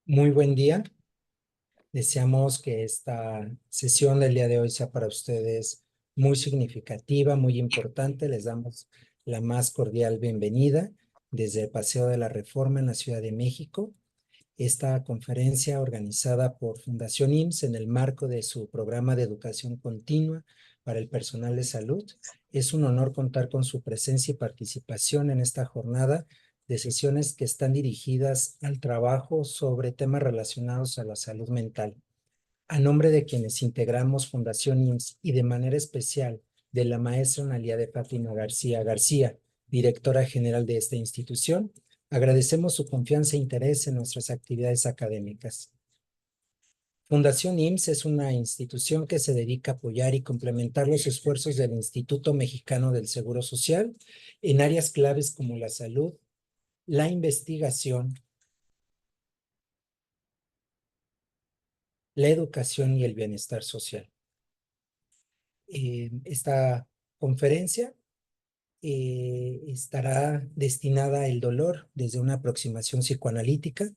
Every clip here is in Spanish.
Muy buen día. Deseamos que esta sesión del día de hoy sea para ustedes muy significativa, muy importante. Les damos la más cordial bienvenida desde el Paseo de la Reforma en la Ciudad de México. Esta conferencia organizada por Fundación IMSS en el marco de su programa de educación continua para el personal de salud. Es un honor contar con su presencia y participación en esta jornada de sesiones que están dirigidas al trabajo sobre temas relacionados a la salud mental. A nombre de quienes integramos Fundación IMSS y de manera especial de la maestra Analía de Fátima García García, directora general de esta institución, agradecemos su confianza e interés en nuestras actividades académicas. Fundación IMSS es una institución que se dedica a apoyar y complementar los esfuerzos del Instituto Mexicano del Seguro Social en áreas claves como la salud, la investigación, la educación y el bienestar social. Esta conferencia estará destinada al dolor desde una aproximación psicoanalítica.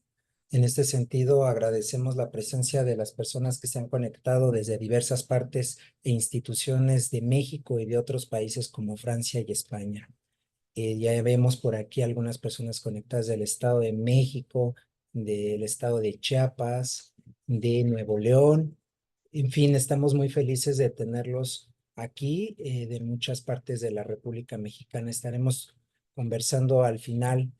En este sentido, agradecemos la presencia de las personas que se han conectado desde diversas partes e instituciones de México y de otros países como Francia y España. Ya vemos por aquí algunas personas conectadas del Estado de México, del Estado de Chiapas, de Nuevo León. En fin, estamos muy felices de tenerlos aquí, de muchas partes de la República Mexicana. Estaremos conversando al final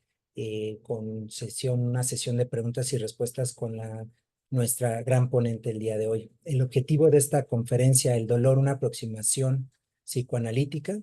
con una sesión de preguntas y respuestas con nuestra gran ponente el día de hoy. El objetivo de esta conferencia, El dolor, una aproximación psicoanalítica,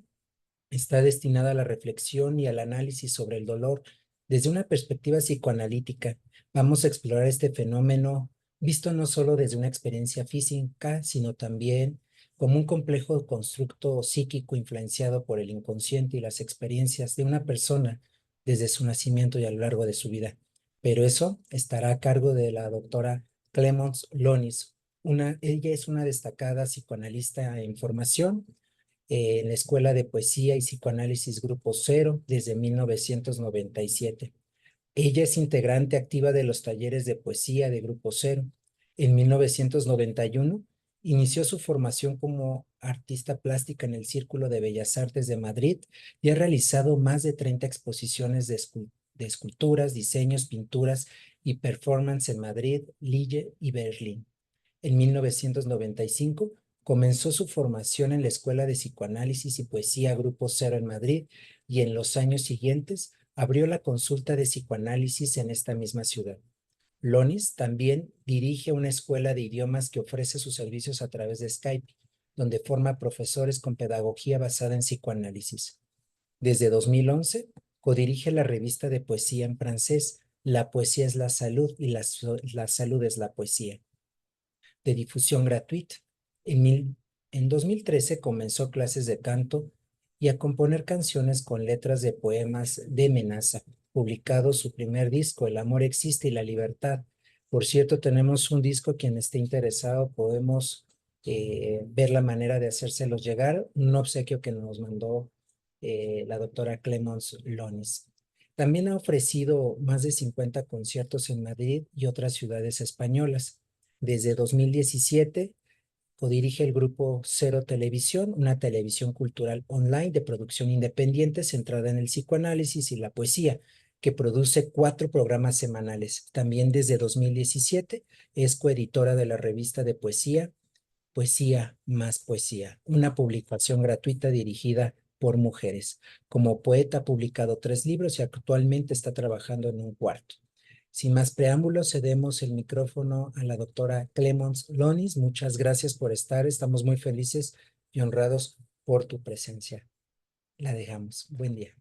está destinada a la reflexión y al análisis sobre el dolor desde una perspectiva psicoanalítica. Vamos a explorar este fenómeno visto no solo desde una experiencia física, sino también como un complejo constructo psíquico influenciado por el inconsciente y las experiencias de una persona desde su nacimiento y a lo largo de su vida. Pero eso estará a cargo de la doctora Clemence Lonis. Ella es una destacada psicoanalista en formación en la Escuela de Poesía y Psicoanálisis Grupo Cero desde 1997. Ella es integrante activa de los talleres de poesía de Grupo Cero. En 1991 inició su formación como artista plástica en el Círculo de Bellas Artes de Madrid y ha realizado más de 30 exposiciones de esculturas, diseños, pinturas y performance en Madrid, Lille y Berlín. En 1995 comenzó su formación en la Escuela de Psicoanálisis y Poesía Grupo Cero en Madrid y en los años siguientes abrió la consulta de psicoanálisis en esta misma ciudad. Lonis también dirige una escuela de idiomas que ofrece sus servicios a través de Skype, donde forma profesores con pedagogía basada en psicoanálisis. Desde 2011, codirige la revista de poesía en francés La poesía es la salud y la salud es la poesía, de difusión gratuita. En 2013 comenzó clases de canto y a componer canciones con letras de poemas de Menaza, publicado su primer disco, El amor existe y la libertad. Por cierto, tenemos un disco, quien esté interesado, podemos ver la manera de hacérselos llegar, un obsequio que nos mandó la doctora Clemence Lonis. También ha ofrecido más de 50 conciertos en Madrid y otras ciudades españolas. Desde 2017 codirige el grupo Cero Televisión, una televisión cultural online de producción independiente centrada en el psicoanálisis y la poesía, que produce 4 programas semanales. También desde 2017 es coeditora de la revista de poesía, Poesía más Poesía, una publicación gratuita dirigida por mujeres. Como poeta ha publicado 3 libros y actualmente está trabajando en un cuarto. Sin más preámbulos, cedemos el micrófono a la doctora Clemence Lonis. Muchas gracias por estar. Estamos muy felices y honrados por tu presencia. La dejamos. Buen día.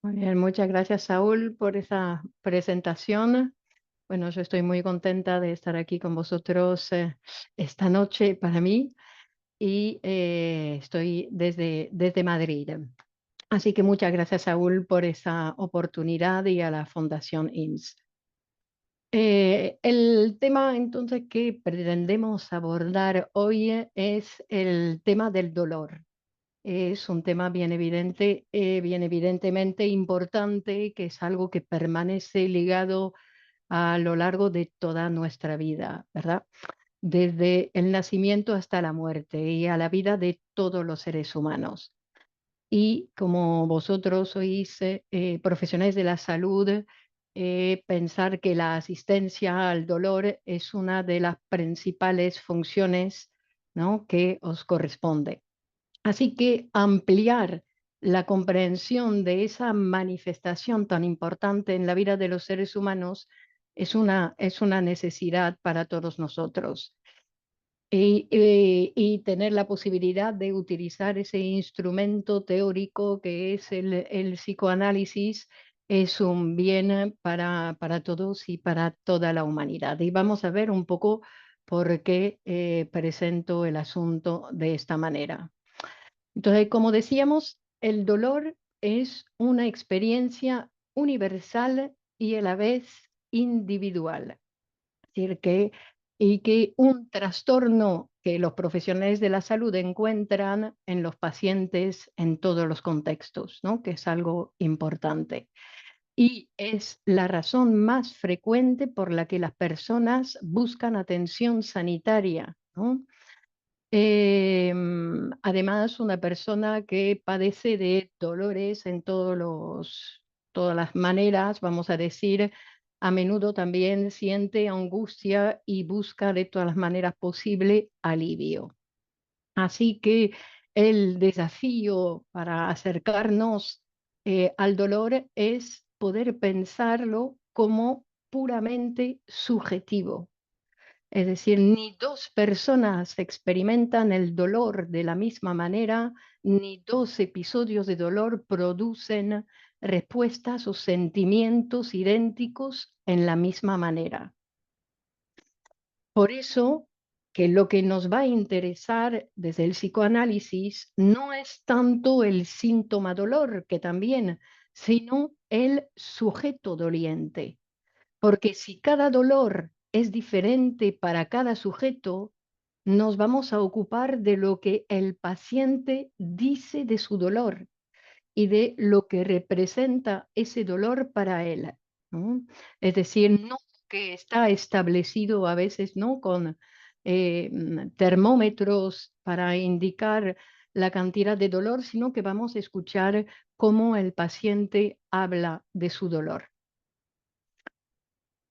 Muy bien, muchas gracias, Saúl, por esa presentación. Bueno, yo estoy muy contenta de estar aquí con vosotros esta noche para mí y estoy desde Madrid. Así que muchas gracias, Saúl, por esa oportunidad y a la Fundación IMSS. El tema entonces que pretendemos abordar hoy es el tema del dolor. Es un tema bien evidente, bien evidentemente importante, que es algo que permanece ligado a lo largo de toda nuestra vida, ¿verdad? Desde el nacimiento hasta la muerte y a la vida de todos los seres humanos. Y como vosotros sois profesionales de la salud, pensar que la asistencia al dolor es una de las principales funciones, ¿no?, que os corresponde. Así que ampliar la comprensión de esa manifestación tan importante en la vida de los seres humanos es una necesidad para todos nosotros. Y tener la posibilidad de utilizar ese instrumento teórico que es el psicoanálisis es un bien para todos y para toda la humanidad. Y vamos a ver un poco por qué presento el asunto de esta manera. Entonces, como decíamos, el dolor es una experiencia universal y a la vez individual. Es decir, que un trastorno que los profesionales de la salud encuentran en los pacientes en todos los contextos, ¿no?, que es algo importante. Y es la razón más frecuente por la que las personas buscan atención sanitaria, ¿no? Además, una persona que padece de dolores en todas las maneras, vamos a decir, a menudo también siente angustia y busca de todas las maneras posible alivio. Así que el desafío para acercarnos al dolor es poder pensarlo como puramente subjetivo, es decir, ni dos personas experimentan el dolor de la misma manera, ni dos episodios de dolor producen respuestas o sentimientos idénticos en la misma manera. Por eso, que lo que nos va a interesar desde el psicoanálisis no es tanto el síntoma dolor, que también, sino el sujeto doliente. Porque si cada dolor es diferente para cada sujeto, nos vamos a ocupar de lo que el paciente dice de su dolor y de lo que representa ese dolor para él, ¿no? Es decir, no que está establecido a veces, ¿no?, con termómetros para indicar la cantidad de dolor, sino que vamos a escuchar cómo el paciente habla de su dolor.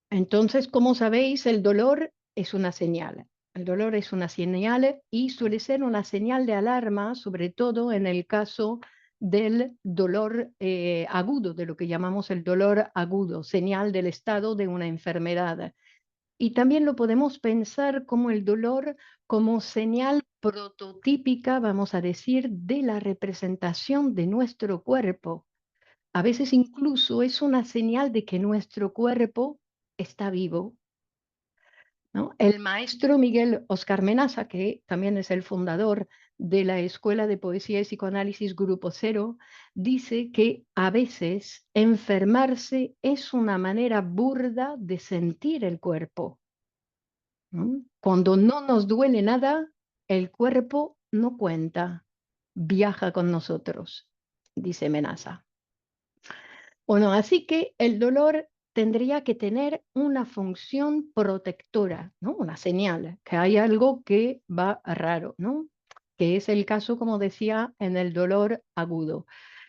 Entonces, como sabéis, el dolor es una señal. El dolor es una señal y suele ser una señal de alarma, sobre todo en el caso del dolor agudo, de lo que llamamos el dolor agudo, señal del estado de una enfermedad. Y también lo podemos pensar como el dolor como señal prototípica, vamos a decir, de la representación de nuestro cuerpo. A veces incluso es una señal de que nuestro cuerpo está vivo, ¿no? El maestro Miguel Oscar Menaza, que también es el fundador de la Escuela de Poesía y Psicoanálisis Grupo Cero, dice que a veces enfermarse es una manera burda de sentir el cuerpo, ¿no? Cuando no nos duele nada, el cuerpo no cuenta, viaja con nosotros, dice Menaza. Bueno, así que el dolor tendría que tener una función protectora, ¿no? Una señal, que hay algo que va raro, ¿no? Que es el caso, como decía, en el dolor agudo.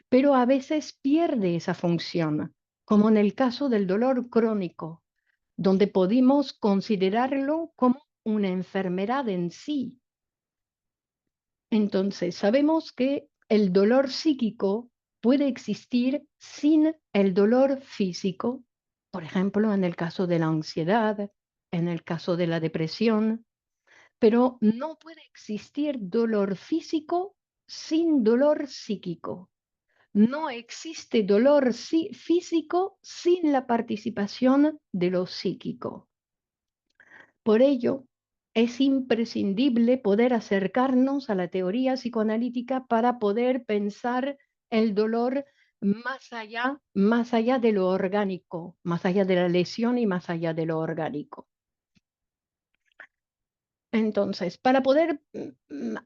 Pero a veces pierde esa función, como en el caso del dolor crónico, donde podemos considerarlo como una enfermedad en sí. Entonces, sabemos que el dolor psíquico puede existir sin el dolor físico, por ejemplo, en el caso de la ansiedad, en el caso de la depresión, pero no puede existir dolor físico sin dolor psíquico. No existe dolor físico sin la participación de lo psíquico. Por ello, es imprescindible poder acercarnos a la teoría psicoanalítica para poder pensar el dolor más allá de lo orgánico, más allá de la lesión y más allá de lo orgánico. Entonces, para poder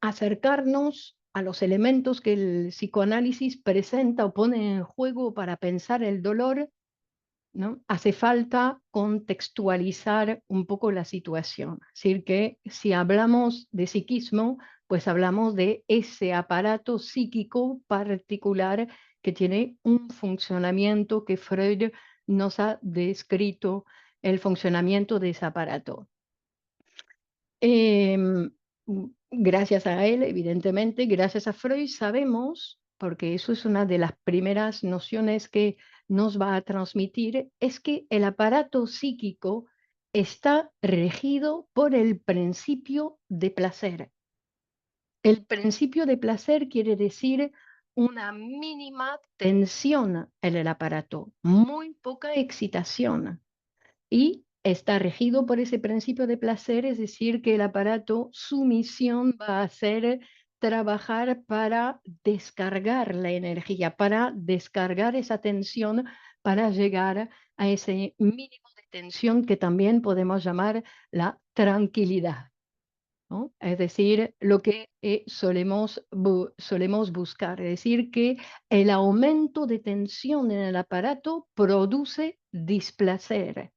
acercarnos a los elementos que el psicoanálisis presenta o pone en juego para pensar el dolor, ¿no? Hace falta contextualizar un poco la situación. Es decir, que si hablamos de psiquismo, pues hablamos de ese aparato psíquico particular que tiene un funcionamiento que Freud nos ha descrito el funcionamiento de ese aparato. Em, Gracias a él, evidentemente, gracias a Freud, sabemos, porque eso es una de las primeras nociones que nos va a transmitir, es que el aparato psíquico está regido por el principio de placer. El principio de placer quiere decir una mínima tensión en el aparato, muy poca excitación. Y está regido por ese principio de placer, es decir, que el aparato, su misión va a ser trabajar para descargar la energía, para descargar esa tensión, para llegar a ese mínimo de tensión que también podemos llamar la tranquilidad, ¿no? Es decir, lo que solemos buscar, es decir, que el aumento de tensión en el aparato produce displacer.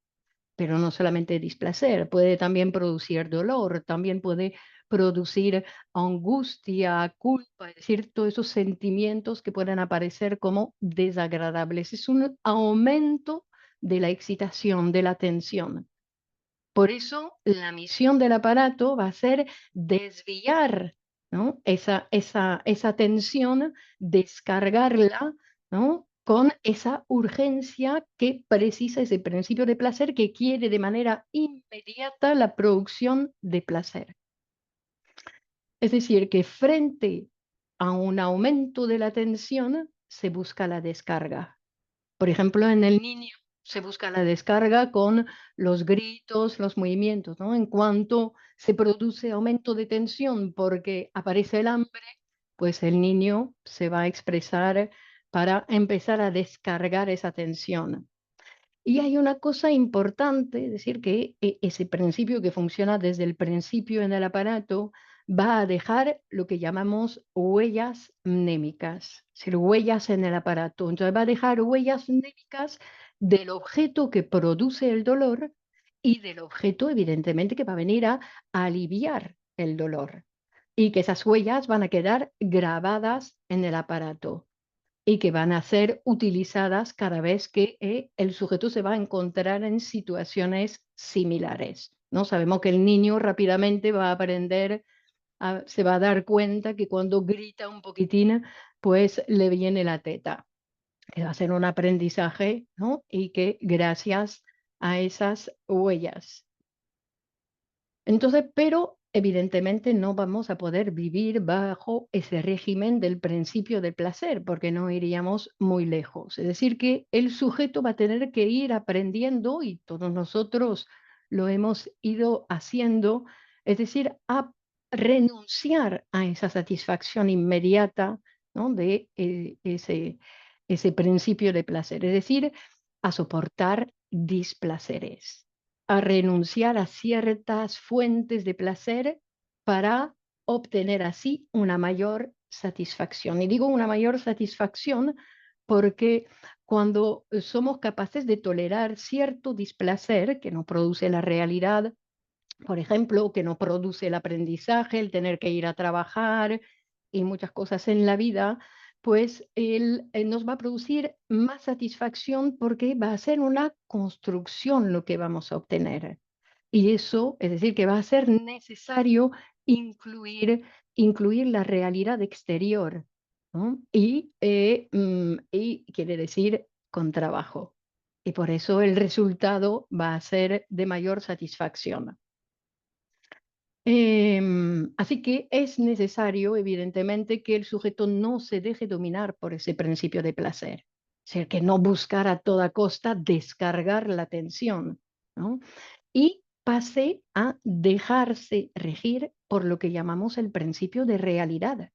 Pero no solamente displacer, puede también producir dolor, también puede producir angustia, culpa, es decir, todos esos sentimientos que pueden aparecer como desagradables. Es un aumento de la excitación, de la tensión. Por eso la misión del aparato va a ser desviar, ¿no? Esa tensión, descargarla, ¿no? Con esa urgencia que precisa ese principio de placer que quiere de manera inmediata la producción de placer. Es decir, que frente a un aumento de la tensión se busca la descarga. Por ejemplo, en el niño se busca la descarga con los gritos, los movimientos, ¿no? En cuanto se produce aumento de tensión porque aparece el hambre, pues el niño se va a expresar para empezar a descargar esa tensión. Y hay una cosa importante, es decir, que ese principio que funciona desde el principio en el aparato va a dejar lo que llamamos huellas mnémicas, es decir, huellas en el aparato. Entonces va a dejar huellas mnémicas del objeto que produce el dolor y del objeto, evidentemente, que va a venir a aliviar el dolor. Y que esas huellas van a quedar grabadas en el aparato y que van a ser utilizadas cada vez que el sujeto se va a encontrar en situaciones similares, ¿no? Sabemos que el niño rápidamente va a aprender, se va a dar cuenta que cuando grita un poquitín, pues le viene la teta, que va a ser un aprendizaje, ¿no? Y que gracias a esas huellas. Entonces, pero evidentemente no vamos a poder vivir bajo ese régimen del principio del placer, porque no iríamos muy lejos. Es decir, que el sujeto va a tener que ir aprendiendo, y todos nosotros lo hemos ido haciendo, es decir, a renunciar a esa satisfacción inmediata, ¿no? De ese principio de placer, es decir, a soportar displaceres, a renunciar a ciertas fuentes de placer para obtener así una mayor satisfacción. Y digo una mayor satisfacción porque cuando somos capaces de tolerar cierto displacer que nos produce la realidad, por ejemplo, que no produce el aprendizaje, el tener que ir a trabajar y muchas cosas en la vida, pues él, nos va a producir más satisfacción porque va a ser una construcción lo que vamos a obtener. Y eso, es decir, que va a ser necesario incluir la realidad exterior, ¿no? Y quiere decir con trabajo. Y por eso el resultado va a ser de mayor satisfacción. Así que es necesario, evidentemente, que el sujeto no se deje dominar por ese principio de placer. Es decir, que no buscar a toda costa descargar la tensión, ¿no? Y pase a dejarse regir por lo que llamamos el principio de realidad.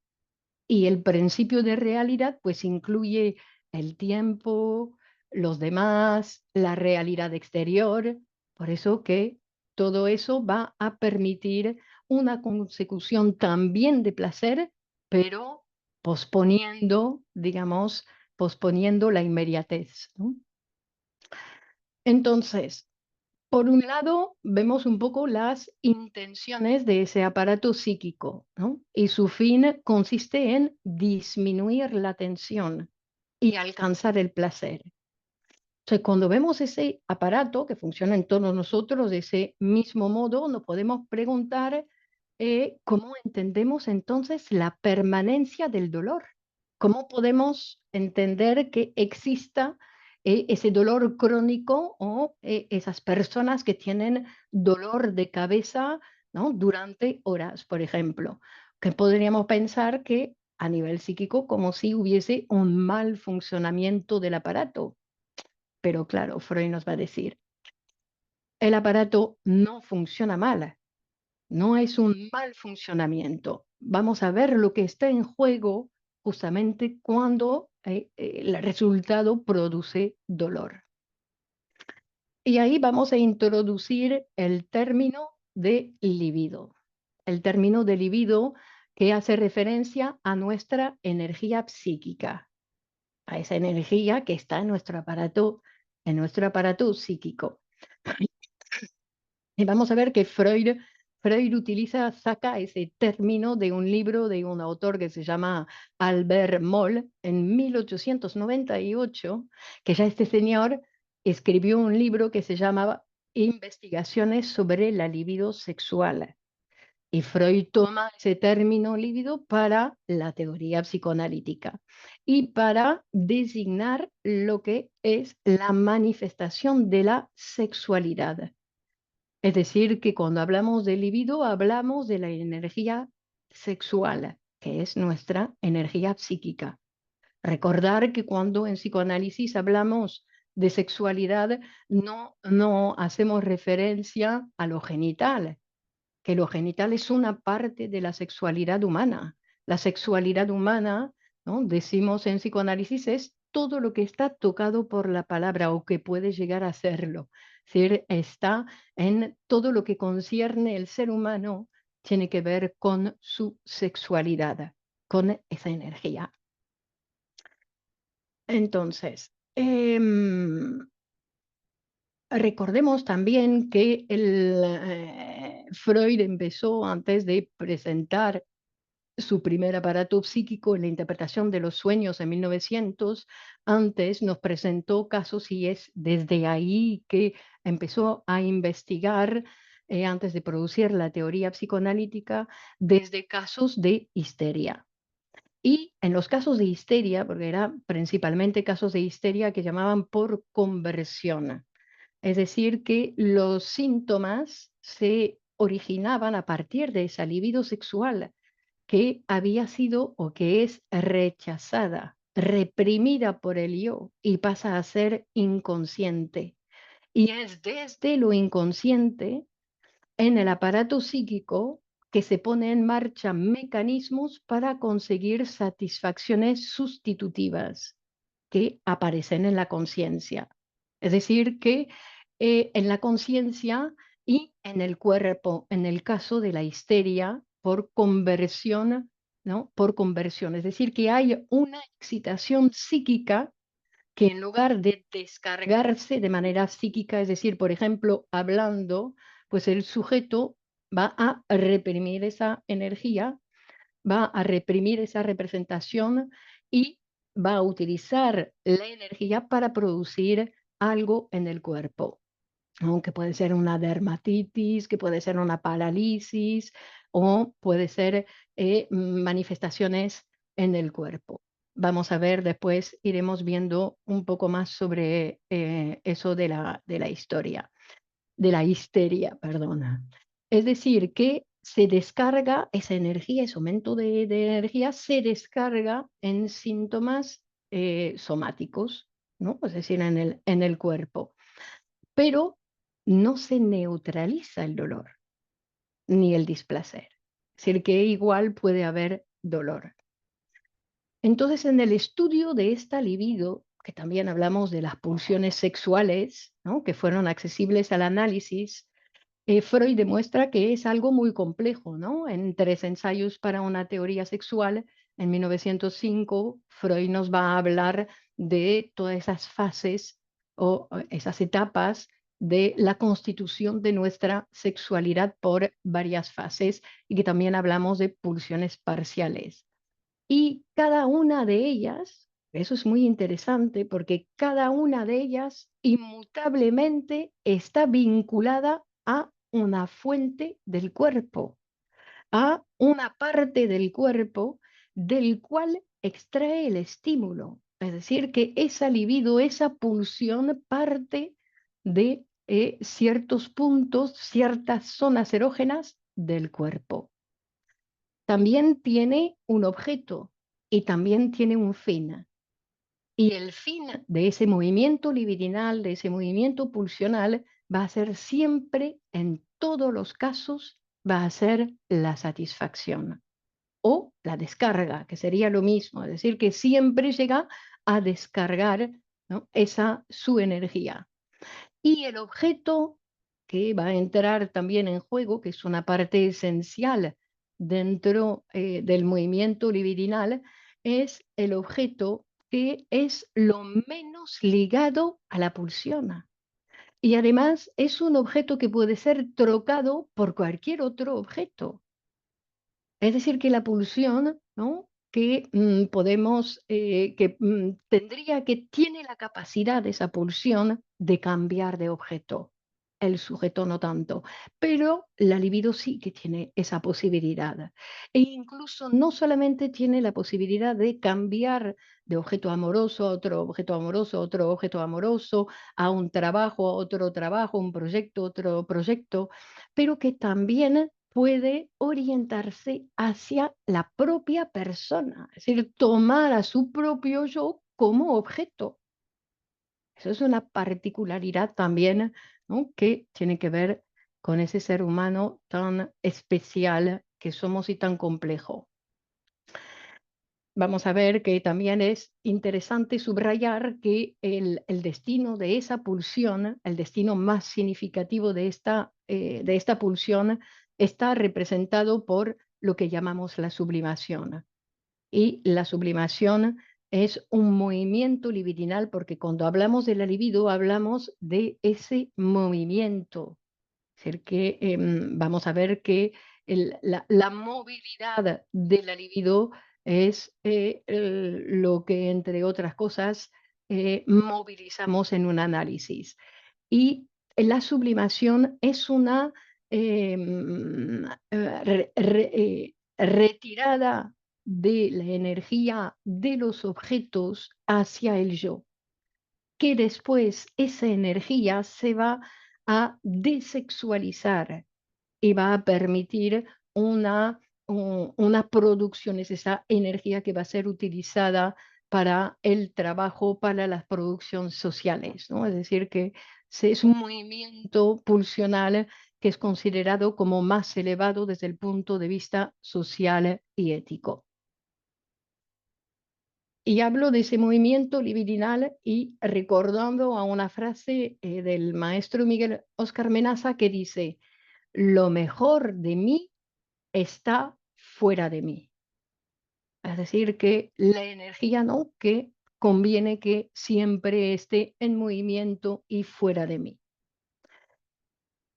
Y el principio de realidad, pues incluye el tiempo, los demás, la realidad exterior. Por eso que todo eso va a permitir una consecución también de placer, pero posponiendo, digamos, posponiendo la inmediatez, ¿no? Entonces, por un lado, vemos un poco las intenciones de ese aparato psíquico, ¿no? Y su fin consiste en disminuir la tensión y alcanzar el placer. Entonces, cuando vemos ese aparato que funciona en todos nosotros de ese mismo modo, nos podemos preguntar cómo entendemos entonces la permanencia del dolor. ¿Cómo podemos entender que exista ese dolor crónico o esas personas que tienen dolor de cabeza, ¿no? Durante horas, por ejemplo? Que podríamos pensar que a nivel psíquico, como si hubiese un mal funcionamiento del aparato. Pero claro, Freud nos va a decir, el aparato no funciona mal, no es un mal funcionamiento. Vamos a ver lo que está en juego justamente cuando el resultado produce dolor. Y ahí vamos a introducir el término de libido. El término de libido que hace referencia a nuestra energía psíquica, a esa energía que está en nuestro aparato psíquico. Y vamos a ver que Freud saca ese término de un libro de un autor que se llama Albert Moll en 1898, que ya este señor escribió un libro que se llamaba Investigaciones sobre la libido sexual. Y Freud toma ese término líbido para la teoría psicoanalítica y para designar lo que es la manifestación de la sexualidad. Es decir, que cuando hablamos de libido, hablamos de la energía sexual, que es nuestra energía psíquica. Recordar que cuando en psicoanálisis hablamos de sexualidad, no hacemos referencia a lo genital, que lo genital es una parte de la sexualidad humana. La sexualidad humana, ¿no? Decimos en psicoanálisis, es todo lo que está tocado por la palabra o que puede llegar a serlo. Es decir, está en todo lo que concierne el ser humano, tiene que ver con su sexualidad, con esa energía. Entonces, recordemos también que Freud empezó antes de presentar su primer aparato psíquico en la interpretación de los sueños en 1900. Antes nos presentó casos y es desde ahí que empezó a investigar, antes de producir la teoría psicoanalítica, desde casos de histeria. Y en los casos de histeria, porque eran principalmente casos de histeria que llamaban por conversión, es decir, que los síntomas se originaban a partir de esa libido sexual que había sido o que es rechazada, reprimida por el yo y pasa a ser inconsciente. Y es desde lo inconsciente, en el aparato psíquico, que se pone en marcha mecanismos para conseguir satisfacciones sustitutivas que aparecen en la conciencia. Es decir, que en la conciencia y en el cuerpo, en el caso de la histeria por conversión, ¿no? Por conversión. Es decir, que hay una excitación psíquica que en lugar de descargarse de manera psíquica, es decir, por ejemplo, hablando, pues el sujeto va a reprimir esa energía, va a reprimir esa representación y va a utilizar la energía para producir algo en el cuerpo, ¿no? Que puede ser una dermatitis, que puede ser una parálisis o puede ser manifestaciones en el cuerpo. Vamos a ver después, iremos viendo un poco más sobre eso de la historia, de la histeria, perdona. Es decir, que se descarga esa energía, ese aumento de energía, se descarga en síntomas somáticos, ¿no? Es decir, en el cuerpo. Pero no se neutraliza el dolor ni el displacer. Es decir, que igual puede haber dolor. Entonces, en el estudio de esta libido, que también hablamos de las pulsiones sexuales, ¿no? Que fueron accesibles al análisis, Freud demuestra que es algo muy complejo, ¿no? En Tres ensayos para una teoría sexual, en 1905, Freud nos va a hablar de todas esas fases o esas etapas de la constitución de nuestra sexualidad por varias fases y que también hablamos de pulsiones parciales. Y cada una de ellas, eso es muy interesante porque cada una de ellas inmutablemente está vinculada a una fuente del cuerpo, a una parte del cuerpo del cual extrae el estímulo. Es decir, que esa libido, esa pulsión parte de ciertos puntos, ciertas zonas erógenas del cuerpo. También tiene un objeto y también tiene un fin. Y el fin de ese movimiento libidinal, de ese movimiento pulsional, va a ser siempre, en todos los casos, va a ser la satisfacción o la descarga, que sería lo mismo, es decir, que siempre llega a descargar, ¿no?, esa su energía. Y el objeto que va a entrar también en juego, que es una parte esencial dentro del movimiento libidinal, es el objeto que es lo menos ligado a la pulsión. Y además es un objeto que puede ser trocado por cualquier otro objeto. Es decir, que la pulsión, ¿no?, que podemos, que tendría, que tiene la capacidad de esa pulsión de cambiar de objeto. El sujeto no tanto, pero la libido sí que tiene esa posibilidad. E incluso no solamente tiene la posibilidad de cambiar de objeto amoroso a otro objeto amoroso, a otro objeto amoroso, a un trabajo, a otro trabajo, un proyecto, otro proyecto, pero que también puede orientarse hacia la propia persona, es decir, tomar a su propio yo como objeto. Eso es una particularidad también, ¿no?, que tiene que ver con ese ser humano tan especial que somos y tan complejo. Vamos a ver que también es interesante subrayar que el destino de esa pulsión, el destino más significativo de esta pulsión, está representado por lo que llamamos la sublimación. Y la sublimación es un movimiento libidinal, porque cuando hablamos de la libido hablamos de ese movimiento. Es decir, que vamos a ver que la movilidad de la libido es lo que, entre otras cosas, movilizamos en un análisis. Y la sublimación es una retirada de la energía de los objetos hacia el yo, que después esa energía se va a desexualizar y va a permitir una, una producción, es esa energía que va a ser utilizada para el trabajo, para las producciones sociales, ¿no? Es decir, que es un movimiento pulsional que es considerado como más elevado desde el punto de vista social y ético. Y hablo de ese movimiento libidinal y recordando a una frase del maestro Miguel Óscar Menaza que dice: lo mejor de mí está fuera de mí. Es decir, que la energía, ¿no?, que conviene que siempre esté en movimiento y fuera de mí.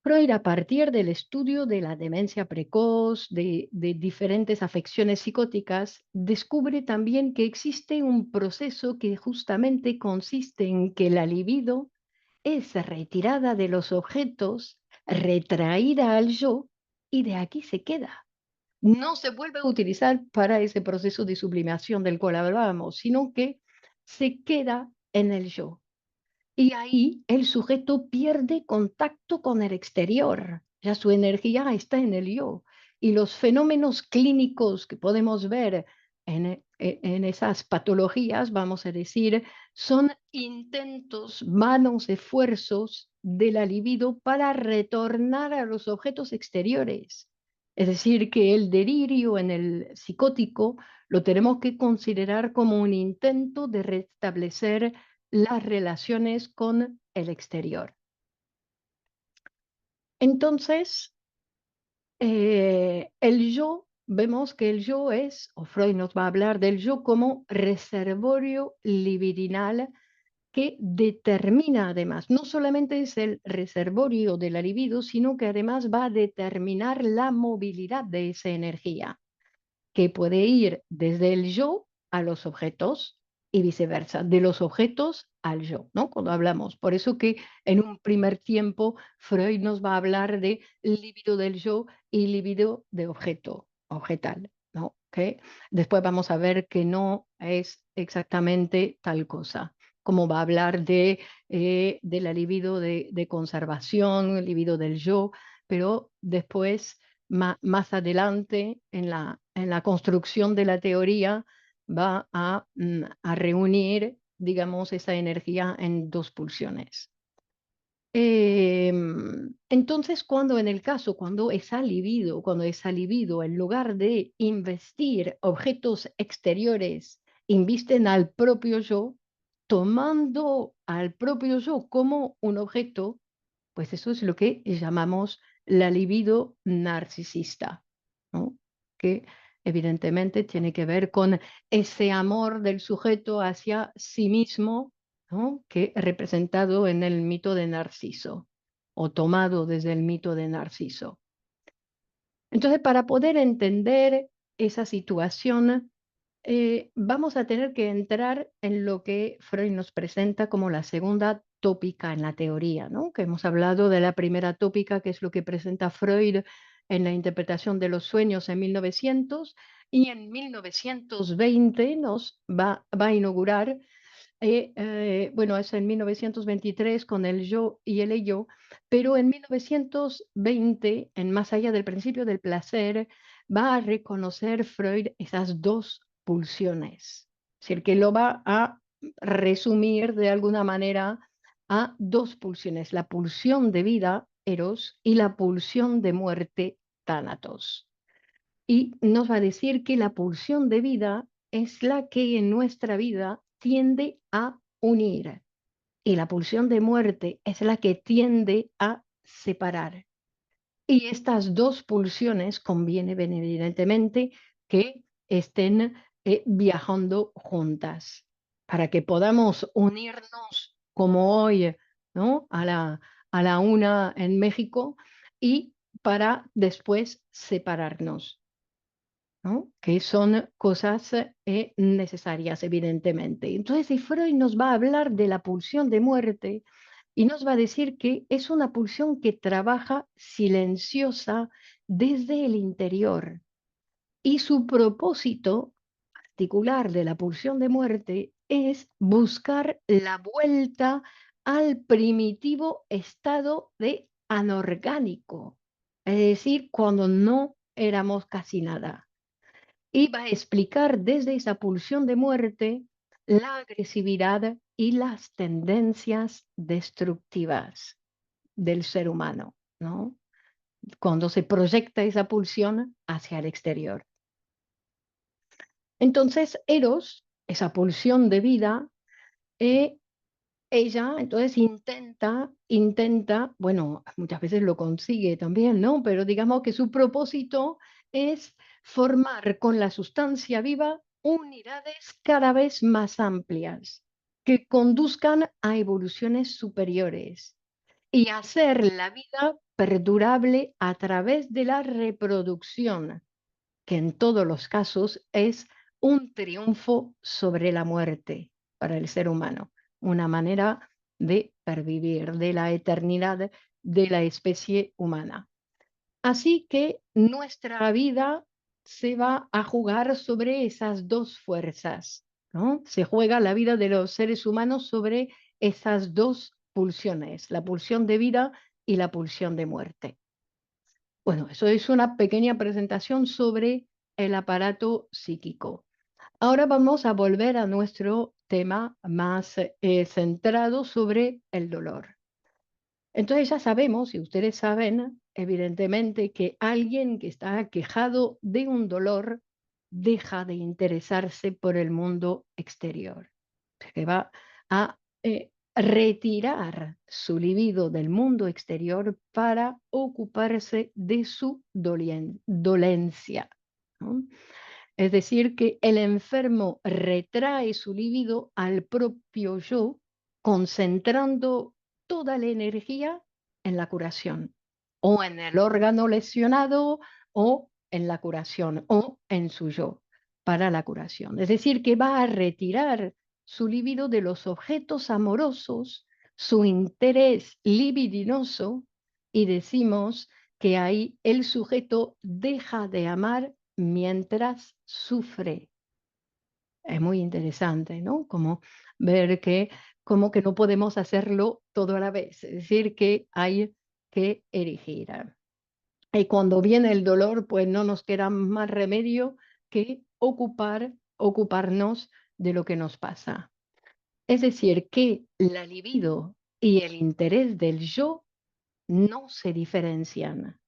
Freud, a partir del estudio de la demencia precoz, de diferentes afecciones psicóticas, descubre también que existe un proceso que justamente consiste en que la libido es retirada de los objetos, retraída al yo, y de aquí se queda. No se vuelve a utilizar para ese proceso de sublimación del cual hablábamos, sino que se queda en el yo. Y ahí el sujeto pierde contacto con el exterior, ya su energía está en el yo. Y los fenómenos clínicos que podemos ver en esas patologías, vamos a decir, son intentos, vanos esfuerzos de la libido para retornar a los objetos exteriores. Es decir, que el delirio en el psicótico lo tenemos que considerar como un intento de restablecer las relaciones con el exterior. Entonces, el yo, vemos que el yo es, o Freud nos va a hablar del yo como reservorio libidinal que determina además, no solamente es el reservorio de la libido, sino que además va a determinar la movilidad de esa energía, que puede ir desde el yo a los objetos y viceversa, de los objetos al yo, ¿no? Cuando hablamos. Por eso que en un primer tiempo Freud nos va a hablar de libido del yo y libido de objeto, objetal, ¿no? Que después vamos a ver que no es exactamente tal cosa. Como va a hablar de la libido de conservación, el libido del yo, pero después más adelante en la construcción de la teoría va a reunir, digamos, esa energía en dos pulsiones. Entonces, cuando en el caso, cuando es libido, en lugar de investir objetos exteriores, invisten al propio yo, tomando al propio yo como un objeto, pues eso es lo que llamamos la libido narcisista, ¿no? Que evidentemente tiene que ver con ese amor del sujeto hacia sí mismo, ¿no? Que representado en el mito de Narciso o tomado desde el mito de Narciso. Entonces, para poder entender esa situación, vamos a tener que entrar en lo que Freud nos presenta como la segunda tópica en la teoría, ¿no? Que hemos hablado de la primera tópica, que es lo que presenta Freud en la interpretación de los sueños en 1900, y en 1920 va a inaugurar bueno, es en 1923 con el yo y el ello, pero en 1920, en Más allá del principio del placer, va a reconocer Freud esas dos pulsiones. Es decir, que lo va a resumir de alguna manera a dos pulsiones, la pulsión de vida, Eros, y la pulsión de muerte, Tánatos. Y nos va a decir que la pulsión de vida es la que en nuestra vida tiende a unir y la pulsión de muerte es la que tiende a separar. Y estas dos pulsiones conviene evidentemente que estén viajando juntas para que podamos unirnos como hoy, ¿no? A la una en México y para después separarnos, ¿no? Que son cosas necesarias, evidentemente. Entonces, si Freud nos va a hablar de la pulsión de muerte y nos va a decir que es una pulsión que trabaja silenciosa desde el interior y su propósito particular de la pulsión de muerte es buscar la vuelta al primitivo estado de anorgánico, es decir, cuando no éramos casi nada y va a explicar desde esa pulsión de muerte la agresividad y las tendencias destructivas del ser humano, ¿no? Cuando se proyecta esa pulsión hacia el exterior. Entonces, Eros, esa pulsión de vida, eh, ella entonces bueno, muchas veces lo consigue también, ¿no? Pero digamos que su propósito es formar con la sustancia viva unidades cada vez más amplias que conduzcan a evoluciones superiores y hacer la vida perdurable a través de la reproducción, que en todos los casos es un triunfo sobre la muerte para el ser humano, una manera de pervivir, de la eternidad de la especie humana. Así que nuestra vida se va a jugar sobre esas dos fuerzas, ¿no? Se juega la vida de los seres humanos sobre esas dos pulsiones, la pulsión de vida y la pulsión de muerte. Bueno, eso es una pequeña presentación sobre el aparato psíquico. Ahora vamos a volver a nuestro tema más centrado sobre el dolor. Entonces ya sabemos, y ustedes saben, evidentemente, que alguien que está quejado de un dolor deja de interesarse por el mundo exterior, que va a retirar su libido del mundo exterior para ocuparse de su dolencia, ¿no? Es decir, que el enfermo retrae su libido al propio yo concentrando toda la energía en la curación, o en el órgano lesionado, o en la curación, o en su yo para la curación. Es decir, que va a retirar su libido de los objetos amorosos, su interés libidinoso, y decimos que ahí el sujeto deja de amar mientras sufre. Es muy interesante, ¿no? Como ver que como que no podemos hacerlo todo a la vez, es decir, que hay que elegir. Y cuando viene el dolor, pues no nos queda más remedio que ocuparnos de lo que nos pasa. Es decir, que la libido y el interés del yo no se diferencian.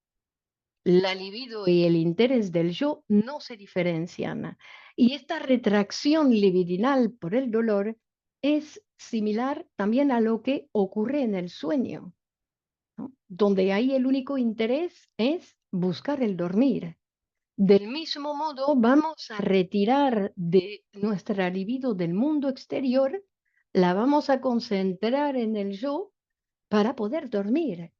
La libido y el interés del yo no se diferencian. Y esta retracción libidinal por el dolor es similar también a lo que ocurre en el sueño, ¿no? Donde ahí el único interés es buscar el dormir. Del mismo modo, vamos a retirar de nuestra libido del mundo exterior, la vamos a concentrar en el yo para poder dormir.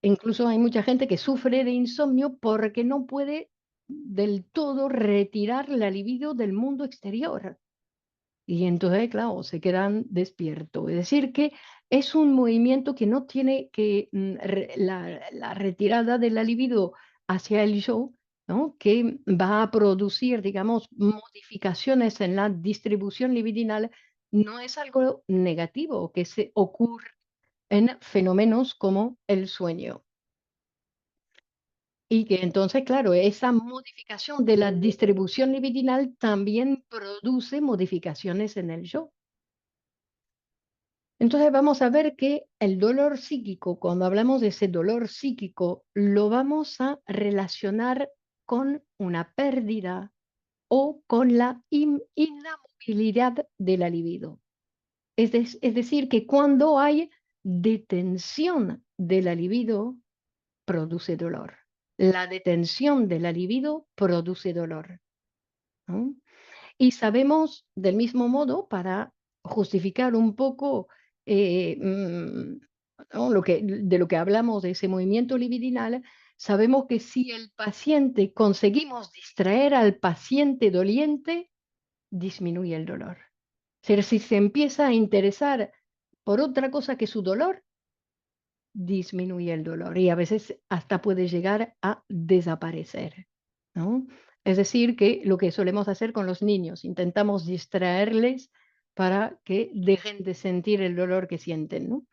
Incluso hay mucha gente que sufre de insomnio porque no puede del todo retirar la libido del mundo exterior. Y entonces, claro, se quedan despiertos. Es decir, que es un movimiento que no tiene que la retirada de la libido hacia el yo, ¿no? Que va a producir, digamos, modificaciones en la distribución libidinal, no es algo negativo que se ocurre en fenómenos como el sueño. Y que entonces, claro, esa modificación de la distribución libidinal también produce modificaciones en el yo. Entonces vamos a ver que el dolor psíquico, cuando hablamos de ese dolor psíquico, lo vamos a relacionar con una pérdida o con la inamovilidad de la libido. Es decir, que cuando hay detención de la libido, produce dolor. La detención de la libido produce dolor, ¿no? Y sabemos del mismo modo, para justificar un poco ¿no? De lo que hablamos de ese movimiento libidinal, sabemos que si el paciente conseguimos distraer al paciente doliente, disminuye el dolor. Es decir, si se empieza a interesar por otra cosa que su dolor, disminuye el dolor y a veces hasta puede llegar a desaparecer, ¿no? Es decir, que lo que solemos hacer con los niños, intentamos distraerles para que dejen de sentir el dolor que sienten, ¿no?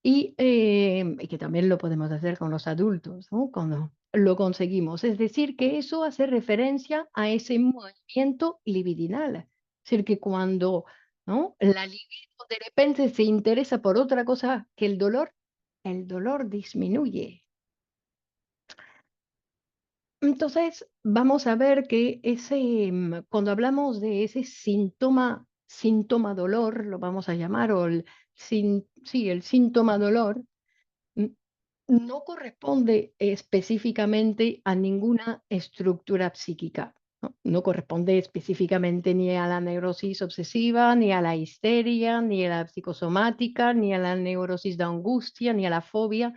Y que también lo podemos hacer con los adultos, ¿no? Cuando lo conseguimos. Es decir, que eso hace referencia a ese movimiento libidinal. Es decir, que cuando, ¿no? La libido de repente se interesa por otra cosa que el dolor disminuye. Entonces, vamos a ver que cuando hablamos de ese síntoma dolor, lo vamos a llamar, o sí, el síntoma dolor, n- no corresponde específicamente a ninguna estructura psíquica, ¿no? No corresponde específicamente ni a la neurosis obsesiva, ni a la histeria, ni a la psicosomática, ni a la neurosis de angustia, ni a la fobia.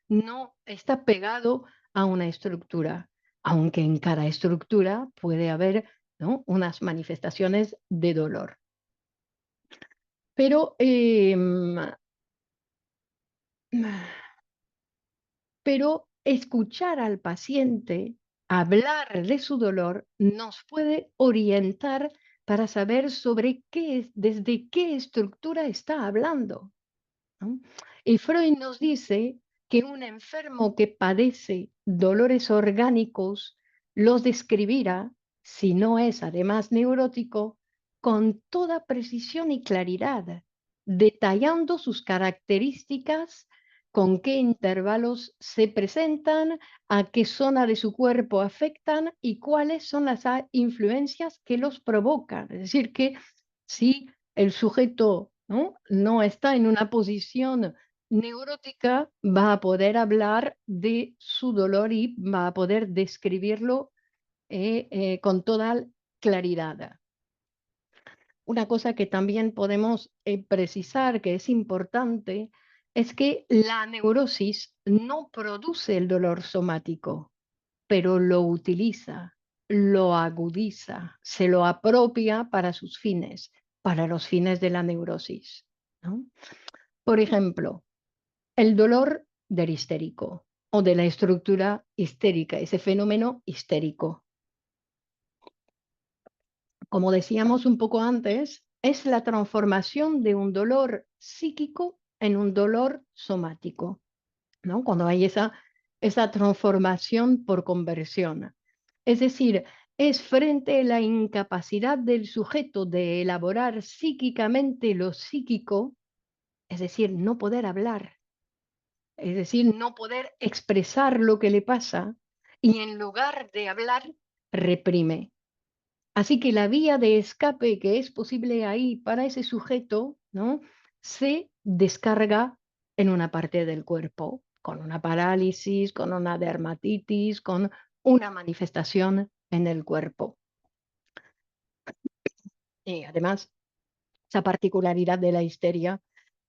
No está pegado a una estructura, aunque en cada estructura puede haber, ¿no? Unas manifestaciones de dolor. Pero Pero escuchar al paciente hablar de su dolor nos puede orientar para saber desde qué estructura está hablando, ¿no? Y Freud nos dice que un enfermo que padece dolores orgánicos los describirá, si no es además neurótico, con toda precisión y claridad, detallando sus características, con qué intervalos se presentan, a qué zona de su cuerpo afectan y cuáles son las influencias que los provocan. Es decir, que si el sujeto, ¿no? No está en una posición neurótica, va a poder hablar de su dolor y va a poder describirlo con toda claridad. una cosa que también podemos precisar que es importante es que la neurosis no produce el dolor somático, pero lo utiliza, lo agudiza, se lo apropia para sus fines, para los fines de la neurosis, ¿no? Por ejemplo, el dolor del histérico o de la estructura histérica, ese fenómeno histérico. Como decíamos un poco antes, es la transformación de un dolor psíquico en un dolor somático, ¿no? Cuando hay esa transformación por conversión. Es decir, es frente a la incapacidad del sujeto de elaborar psíquicamente lo psíquico, es decir, no poder hablar, es decir, no poder expresar lo que le pasa y en lugar de hablar, reprime. Así que la vía de escape que es posible ahí para ese sujeto, ¿no? Se descarga en una parte del cuerpo, con una parálisis, con una dermatitis, con una manifestación en el cuerpo. Y además, esa particularidad de la histeria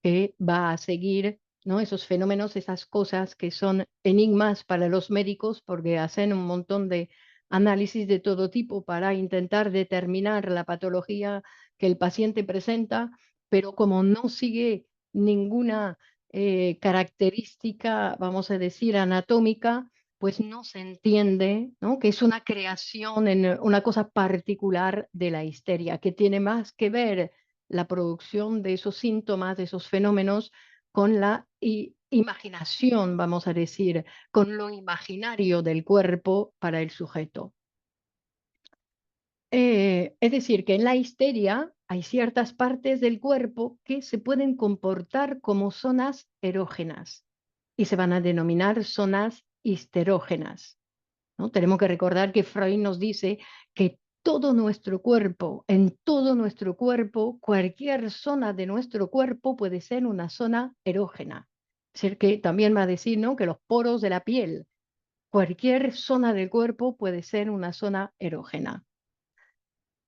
que va a seguir, ¿no? Esos fenómenos, esas cosas que son enigmas para los médicos porque hacen un montón de análisis de todo tipo para intentar determinar la patología que el paciente presenta, pero como no sigue ninguna característica, vamos a decir, anatómica, pues no se entiende, ¿no? Que es una creación, una cosa particular de la histeria, que tiene más que ver la producción de esos síntomas, de esos fenómenos, con la imaginación, vamos a decir, con lo imaginario del cuerpo para el sujeto. Es decir, que en la histeria hay ciertas partes del cuerpo que se pueden comportar como zonas erógenas y se van a denominar zonas histerógenas, ¿no? Tenemos que recordar que Freud nos dice que todo nuestro cuerpo, en todo nuestro cuerpo, cualquier zona de nuestro cuerpo puede ser una zona erógena. Es decir, que también va a decir, ¿no? Que los poros de la piel, cualquier zona del cuerpo puede ser una zona erógena.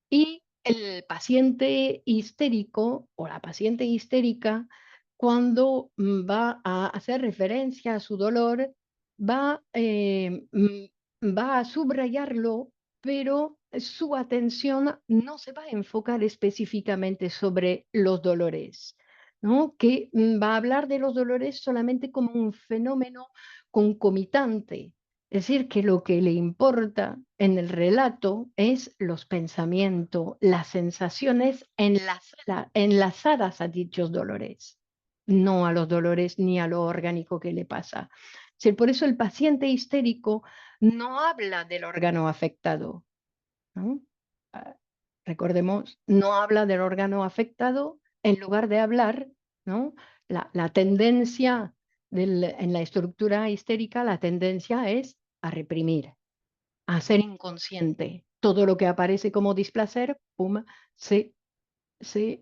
Y el paciente histérico o la paciente histérica, cuando va a hacer referencia a su dolor, va a subrayarlo, pero su atención no se va a enfocar específicamente sobre los dolores, ¿no? Que va a hablar de los dolores solamente como un fenómeno concomitante, es decir, que lo que le importa en el relato es los pensamientos, las sensaciones enlazadas a dichos dolores, no a los dolores ni a lo orgánico que le pasa. Sí, por eso el paciente histérico no habla del órgano afectado, ¿no? Ah, recordemos, no habla del órgano afectado en lugar de hablar, ¿no? La tendencia en la estructura histérica, la tendencia es a reprimir, a ser inconsciente. Todo lo que aparece como displacer, pum, se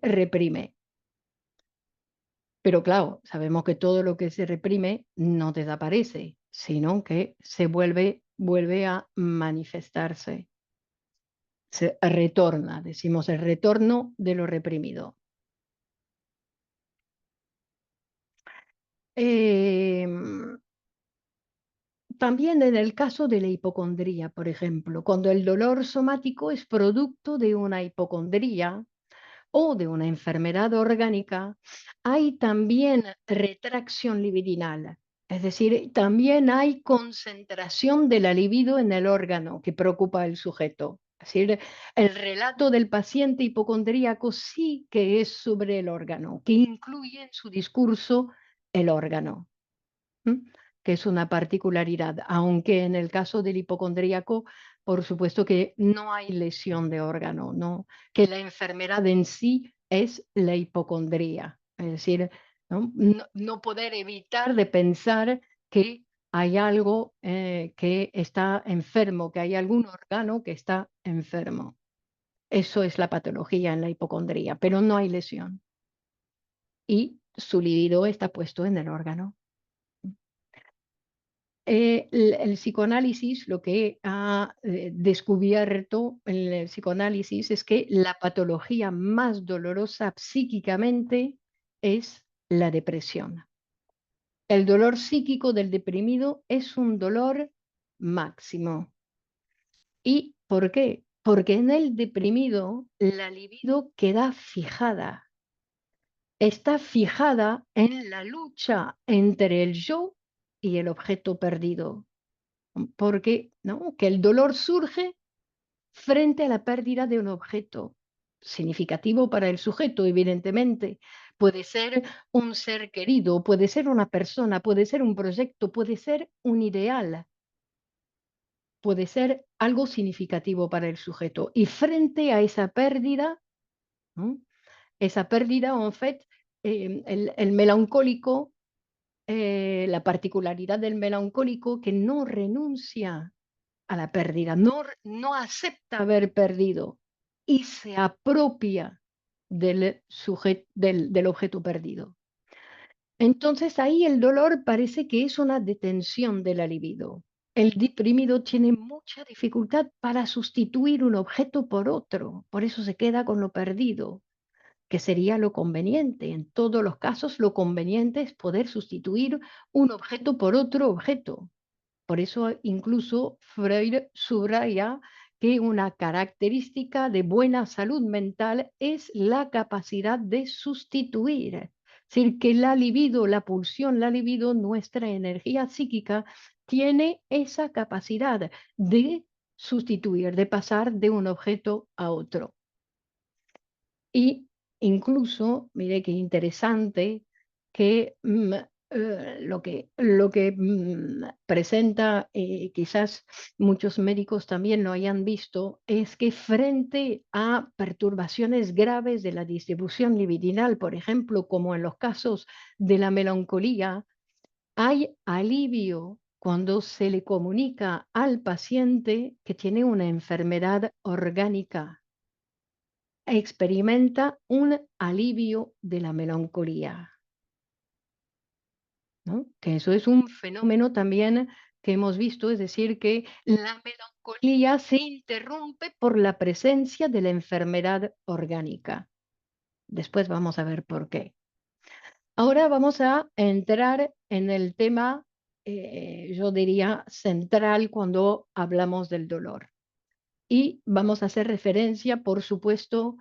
reprime. Pero claro, sabemos que todo lo que se reprime no desaparece, sino que vuelve a manifestarse. Se retorna, decimos el retorno de lo reprimido. Em, También en el caso de la hipocondría, por ejemplo, cuando el dolor somático es producto de una hipocondría o de una enfermedad orgánica, hay también retracción libidinal. Es decir, también hay concentración de la libido en el órgano que preocupa al sujeto. Es decir, el relato del paciente hipocondríaco sí que es sobre el órgano, que incluye en su discurso el órgano. ¿M? Que es una particularidad, aunque en el caso del hipocondríaco, por supuesto que no hay lesión de órgano, ¿no? Que la enfermedad en sí es la hipocondría, es decir, no poder evitar de pensar que hay algo que está enfermo, que hay algún órgano que está enfermo. Eso es la patología en la hipocondría, pero no hay lesión. Y su libido está puesto en el órgano. el psicoanálisis, lo que ha descubierto el psicoanálisis es que la patología más dolorosa psíquicamente es la depresión. El dolor psíquico del deprimido es un dolor máximo. ¿Y por qué? Porque en el deprimido la libido queda fijada. Está fijada en la lucha entre el yo y el objeto perdido. Porque, ¿no? Que el dolor surge frente a la pérdida de un objeto significativo para el sujeto, evidentemente. Puede ser un ser querido, puede ser una persona, puede ser un proyecto, puede ser un ideal, puede ser algo significativo para el sujeto. Y frente a esa pérdida, ¿no? Esa pérdida, en fait, el melancólico, la particularidad del melancólico que no renuncia a la pérdida, no acepta haber perdido y se apropia del objeto perdido. Entonces ahí el dolor parece que es una detención de la libido. El deprimido tiene mucha dificultad para sustituir un objeto por otro, por eso se queda con lo perdido, que sería lo conveniente. En todos los casos, lo conveniente es poder sustituir un objeto por otro objeto. Por eso incluso Freud subraya que una característica de buena salud mental es la capacidad de sustituir. Es decir, que la libido, la pulsión, la libido, nuestra energía psíquica, tiene esa capacidad de sustituir, de pasar de un objeto a otro. Y incluso, mire qué interesante, que lo que presenta, quizás muchos médicos también lo hayan visto, es que frente a perturbaciones graves de la distribución libidinal, por ejemplo, como en los casos de la melancolía, hay alivio cuando se le comunica al paciente que tiene una enfermedad orgánica, experimenta un alivio de la melancolía, ¿no? Que eso es un fenómeno también que hemos visto, es decir, que la melancolía se interrumpe por la presencia de la enfermedad orgánica. Después vamos a ver por qué. Ahora vamos a entrar en el tema, yo diría, central cuando hablamos del dolor. Y vamos a hacer referencia, por supuesto,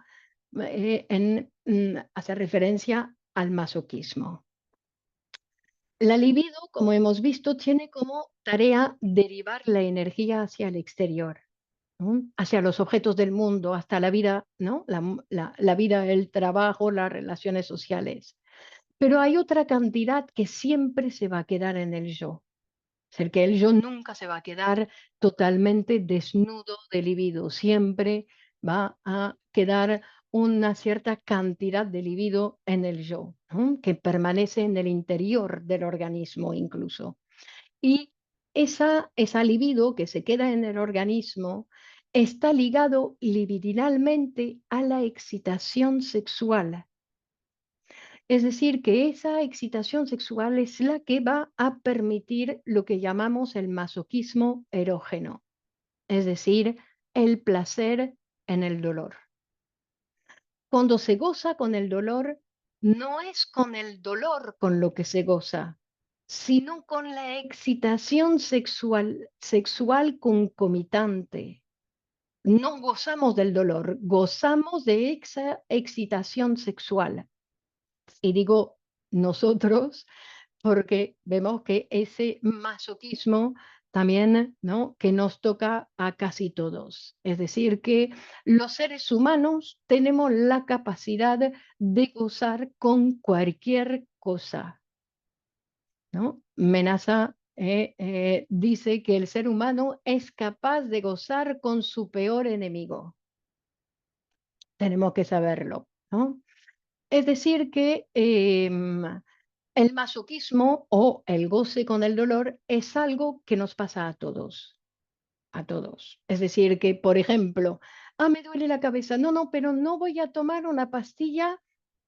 hacer referencia al masoquismo. La libido, como hemos visto, tiene como tarea derivar la energía hacia el exterior, ¿no? Hacia los objetos del mundo, hasta la vida, ¿no? La vida, el trabajo, las relaciones sociales. Pero hay otra cantidad que siempre se va a quedar en el yo. Es el que el yo nunca se va a quedar totalmente desnudo de libido, siempre va a quedar una cierta cantidad de libido en el yo, ¿no? Que permanece en el interior del organismo incluso. Y esa libido que se queda en el organismo está ligado libidinalmente a la excitación sexual. Es decir, que esa excitación sexual es la que va a permitir lo que llamamos el masoquismo erógeno, es decir, el placer en el dolor. Cuando se goza con el dolor, no es con el dolor con lo que se goza, sino con la excitación sexual concomitante. No gozamos del dolor, gozamos de esa excitación sexual. Y digo nosotros porque vemos que ese masoquismo también, ¿no? Que nos toca a casi todos. Es decir, que los seres humanos tenemos la capacidad de gozar con cualquier cosa, ¿no? Menaza dice que el ser humano es capaz de gozar con su peor enemigo. Tenemos que saberlo, ¿no? Es decir, que el masoquismo o el goce con el dolor es algo que nos pasa a todos, a todos. Es decir, que, por ejemplo, me duele la cabeza. No, pero no voy a tomar una pastilla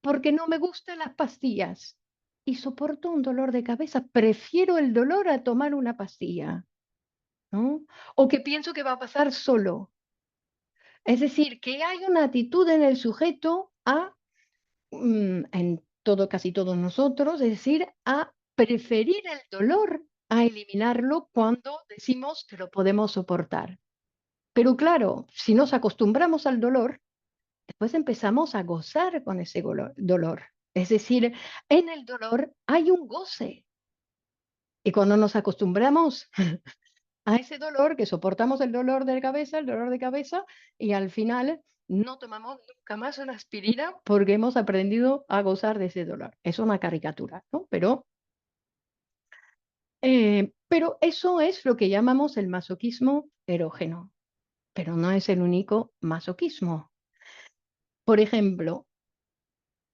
porque no me gustan las pastillas. y soporto un dolor de cabeza. Prefiero el dolor a tomar una pastilla, ¿no? O que pienso que va a pasar solo. Es decir, que hay una actitud en el sujeto a, en todo, casi todos nosotros, es decir, a preferir el dolor a eliminarlo cuando decimos que lo podemos soportar. Pero claro, si nos acostumbramos al dolor, después empezamos a gozar con ese dolor. Es decir, en el dolor hay un goce. Y cuando nos acostumbramos a ese dolor, que soportamos el dolor de cabeza, y al final no tomamos nunca más una aspirina porque hemos aprendido a gozar de ese dolor. Es una caricatura, ¿no? Pero eso es lo que llamamos el masoquismo erógeno, pero no es el único masoquismo. Por ejemplo,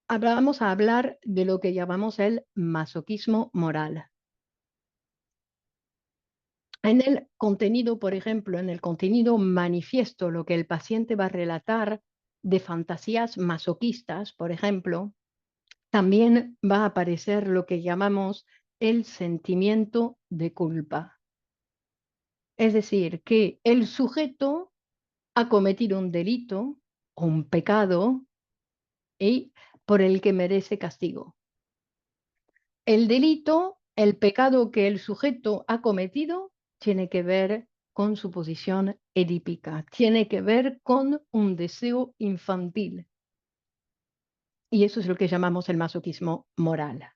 vamos a hablar de lo que llamamos el masoquismo moral. En el contenido, por ejemplo, en el contenido manifiesto, lo que el paciente va a relatar de fantasías masoquistas, por ejemplo, también va a aparecer lo que llamamos el sentimiento de culpa. Es decir, que el sujeto ha cometido un delito o un pecado y por el que merece castigo. El delito, el pecado que el sujeto ha cometido, tiene que ver con su posición edípica, tiene que ver con un deseo infantil. Y eso es lo que llamamos el masoquismo moral.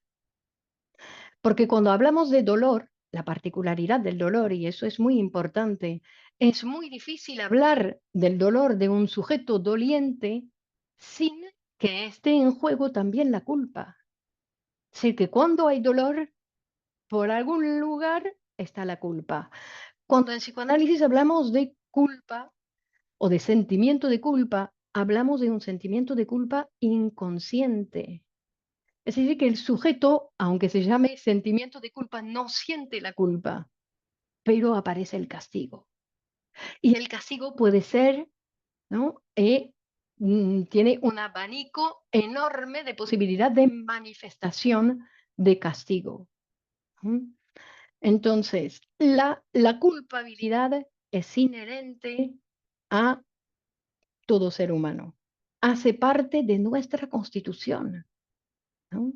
Porque cuando hablamos de dolor, la particularidad del dolor, y eso es muy importante, es muy difícil hablar del dolor de un sujeto doliente sin que esté en juego también la culpa. Sé que cuando hay dolor, por algún lugar está la culpa. Cuando en psicoanálisis hablamos de culpa o de sentimiento de culpa, hablamos de un sentimiento de culpa inconsciente. Es decir, que el sujeto, aunque se llame sentimiento de culpa, no siente la culpa, pero aparece el castigo. Y el castigo puede ser, ¿no? Tiene un abanico enorme de posibilidad de manifestación de castigo. ¿M? Entonces, la culpabilidad es inherente a todo ser humano. Hace parte de nuestra constitución, ¿no?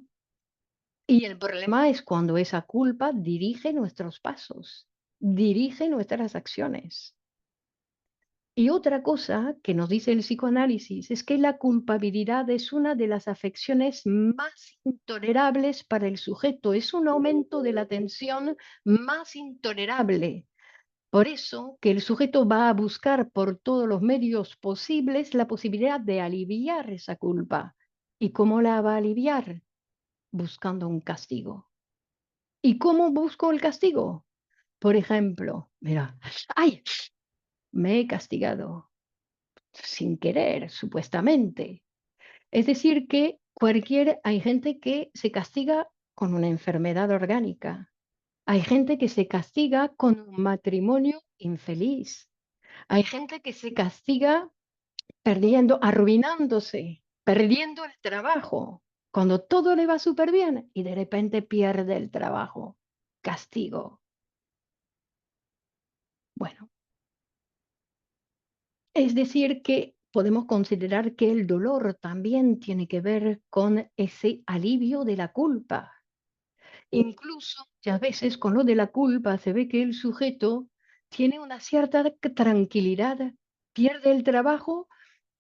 Y el problema es cuando esa culpa dirige nuestros pasos, dirige nuestras acciones. Y otra cosa que nos dice el psicoanálisis es que la culpabilidad es una de las afecciones más intolerables para el sujeto, es un aumento de la tensión más intolerable. Por eso que el sujeto va a buscar por todos los medios posibles la posibilidad de aliviar esa culpa. ¿Y cómo la va a aliviar? Buscando un castigo. ¿Y cómo busco el castigo? Por ejemplo, mira, ¡ay! Me he castigado sin querer, supuestamente. Es decir, que hay gente que se castiga con una enfermedad orgánica. Hay gente que se castiga con un matrimonio infeliz. Hay gente que se castiga arruinándose, perdiendo el trabajo, cuando todo le va súper bien y de repente pierde el trabajo. Castigo. Bueno, es decir, que podemos considerar que el dolor también tiene que ver con ese alivio de la culpa. Incluso, a veces con lo de la culpa se ve que el sujeto tiene una cierta tranquilidad, pierde el trabajo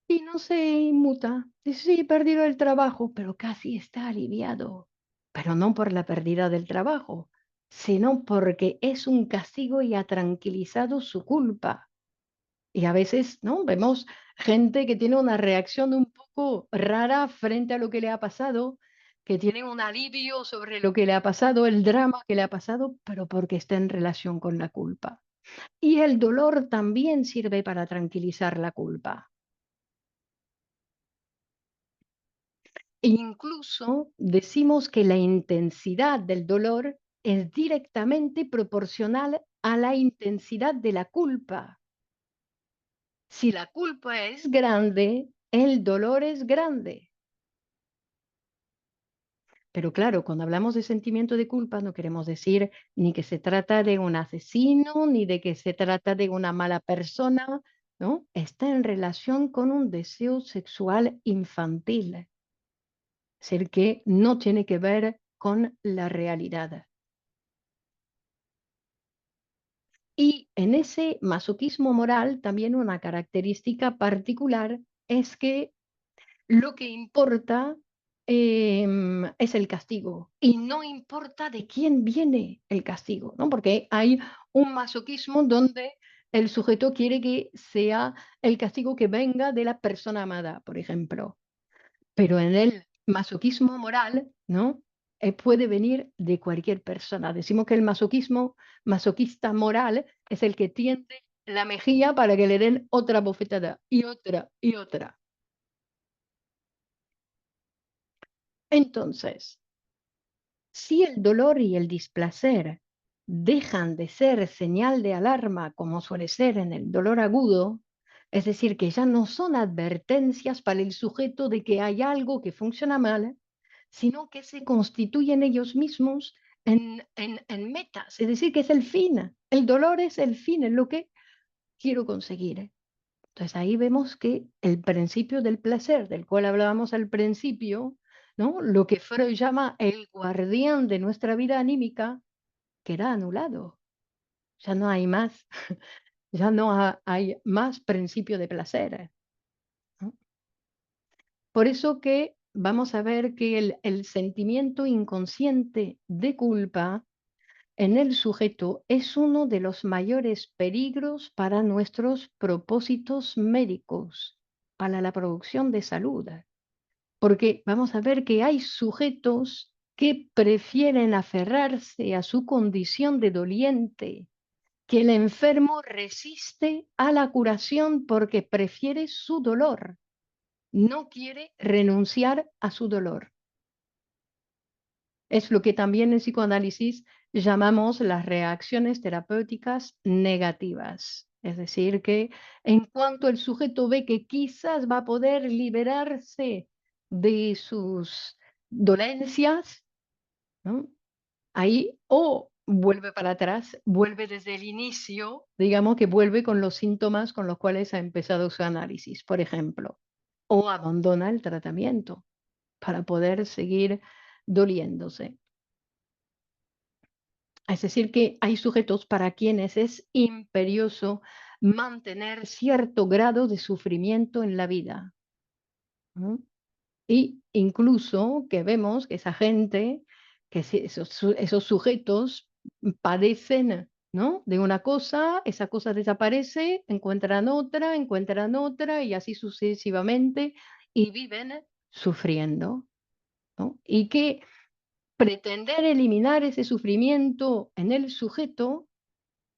y no se inmuta. Dice, sí, he perdido el trabajo, pero casi está aliviado. Pero no por la pérdida del trabajo, sino porque es un castigo y ha tranquilizado su culpa. Y a veces, ¿no? Vemos gente que tiene una reacción un poco rara frente a lo que le ha pasado, que tiene un alivio sobre lo que le ha pasado, el drama que le ha pasado, pero porque está en relación con la culpa. Y el dolor también sirve para tranquilizar la culpa. E incluso decimos que la intensidad del dolor es directamente proporcional a la intensidad de la culpa. Si la culpa es grande, el dolor es grande. Pero claro, cuando hablamos de sentimiento de culpa, no queremos decir ni que se trata de un asesino, ni de que se trata de una mala persona, ¿no? Está en relación con un deseo sexual infantil, es decir, que no tiene que ver con la realidad. Y en ese masoquismo moral, también una característica particular es que lo que importa, es el castigo, y no importa de quién viene el castigo, ¿no? Porque hay un masoquismo donde el sujeto quiere que sea el castigo que venga de la persona amada, por ejemplo. Pero en el masoquismo moral, ¿no? Puede venir de cualquier persona. Decimos que el masoquista moral es el que tiende la mejilla para que le den otra bofetada, y otra, y otra. Entonces, si el dolor y el displacer dejan de ser señal de alarma, como suele ser en el dolor agudo, es decir, que ya no son advertencias para el sujeto de que hay algo que funciona mal, sino que se constituyen ellos mismos en metas, es decir, que es el fin. El dolor es el fin, es lo que quiero conseguir. Entonces ahí vemos que el principio del placer, del cual hablábamos al principio, ¿no? Lo que Freud llama el guardián de nuestra vida anímica, queda anulado. Ya no hay más, ya no hay más principio de placer, ¿no? Por eso que vamos a ver que el sentimiento inconsciente de culpa en el sujeto es uno de los mayores peligros para nuestros propósitos médicos, para la producción de salud. Porque vamos a ver que hay sujetos que prefieren aferrarse a su condición de doliente, que el enfermo resiste a la curación porque prefiere su dolor, no quiere renunciar a su dolor. Es lo que también en psicoanálisis llamamos las reacciones terapéuticas negativas. Es decir, que en cuanto el sujeto ve que quizás va a poder liberarse de sus dolencias, ¿no? Ahí o vuelve para atrás, vuelve desde el inicio, digamos que vuelve con los síntomas con los cuales ha empezado su análisis, por ejemplo, o abandona el tratamiento para poder seguir doliéndose. Es decir, que hay sujetos para quienes es imperioso mantener cierto grado de sufrimiento en la vida, ¿no? Y incluso que vemos que esa gente, que esos sujetos padecen, ¿no? De una cosa, esa cosa desaparece, encuentran otra y así sucesivamente y viven sufriendo, ¿no? Y que pretender eliminar ese sufrimiento en el sujeto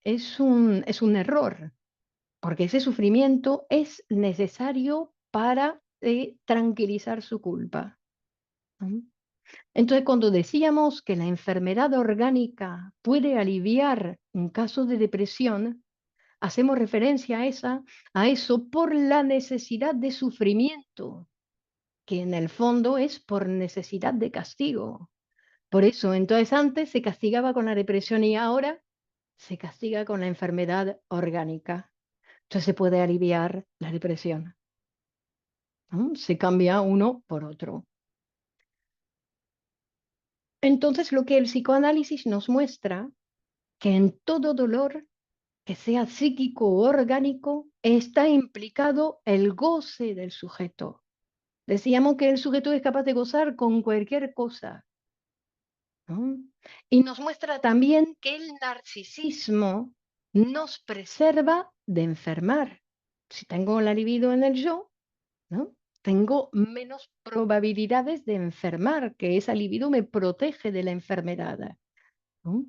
es un error, porque ese sufrimiento es necesario para tranquilizar su culpa. ¿No? Entonces, cuando decíamos que la enfermedad orgánica puede aliviar un caso de depresión, hacemos referencia a eso por la necesidad de sufrimiento, que en el fondo es por necesidad de castigo. Por eso, entonces antes se castigaba con la depresión y ahora se castiga con la enfermedad orgánica. Entonces se puede aliviar la depresión, ¿no? Se cambia uno por otro. Entonces lo que el psicoanálisis nos muestra, que en todo dolor, que sea psíquico o orgánico, está implicado el goce del sujeto. Decíamos que el sujeto es capaz de gozar con cualquier cosa, ¿no? Y nos muestra también que el narcisismo nos preserva de enfermar. Si tengo la libido en el yo, ¿no? Tengo menos probabilidades de enfermar, que esa libido me protege de la enfermedad, ¿no?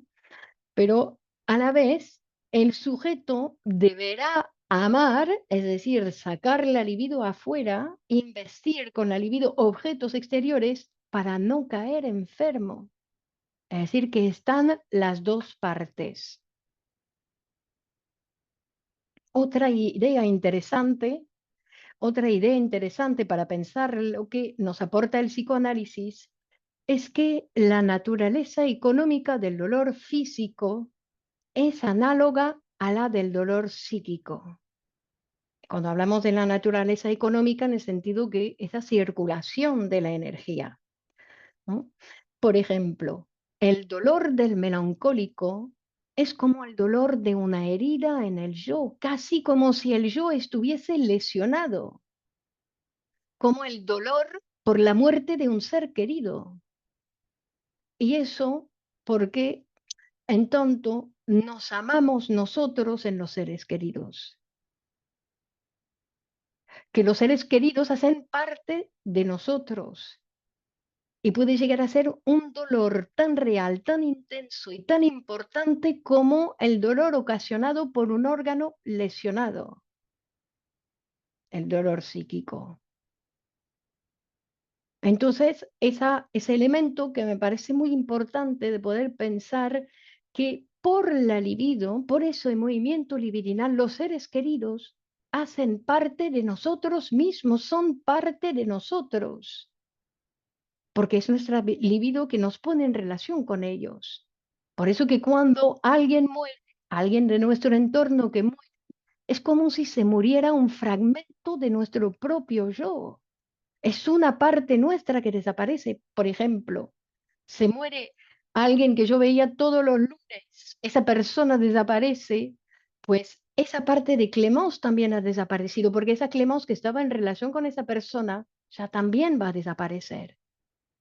Pero a la vez, el sujeto deberá amar, es decir, sacar la libido afuera, investir con la libido objetos exteriores para no caer enfermo. Es decir, que están las dos partes. Otra idea interesante, otra idea interesante para pensar lo que nos aporta el psicoanálisis es que la naturaleza económica del dolor físico es análoga a la del dolor psíquico. Cuando hablamos de la naturaleza económica, en el sentido que esa circulación de la energía, ¿no? Por ejemplo, el dolor del melancólico es como el dolor de una herida en el yo, casi como si el yo estuviese lesionado, como el dolor por la muerte de un ser querido. Y eso porque en tanto nos amamos nosotros en los seres queridos, que los seres queridos hacen parte de nosotros. Y puede llegar a ser un dolor tan real, tan intenso y tan importante como el dolor ocasionado por un órgano lesionado, el dolor psíquico. Entonces, ese elemento que me parece muy importante de poder pensar que por la libido, por eso el movimiento libidinal, los seres queridos hacen parte de nosotros mismos, son parte de nosotros. Porque es nuestra libido que nos pone en relación con ellos. Por eso que cuando alguien muere, alguien de nuestro entorno que muere, es como si se muriera un fragmento de nuestro propio yo. Es una parte nuestra que desaparece. Por ejemplo, se muere alguien que yo veía todos los lunes, esa persona desaparece, pues esa parte de Clemence también ha desaparecido, porque esa Clemence que estaba en relación con esa persona ya también va a desaparecer.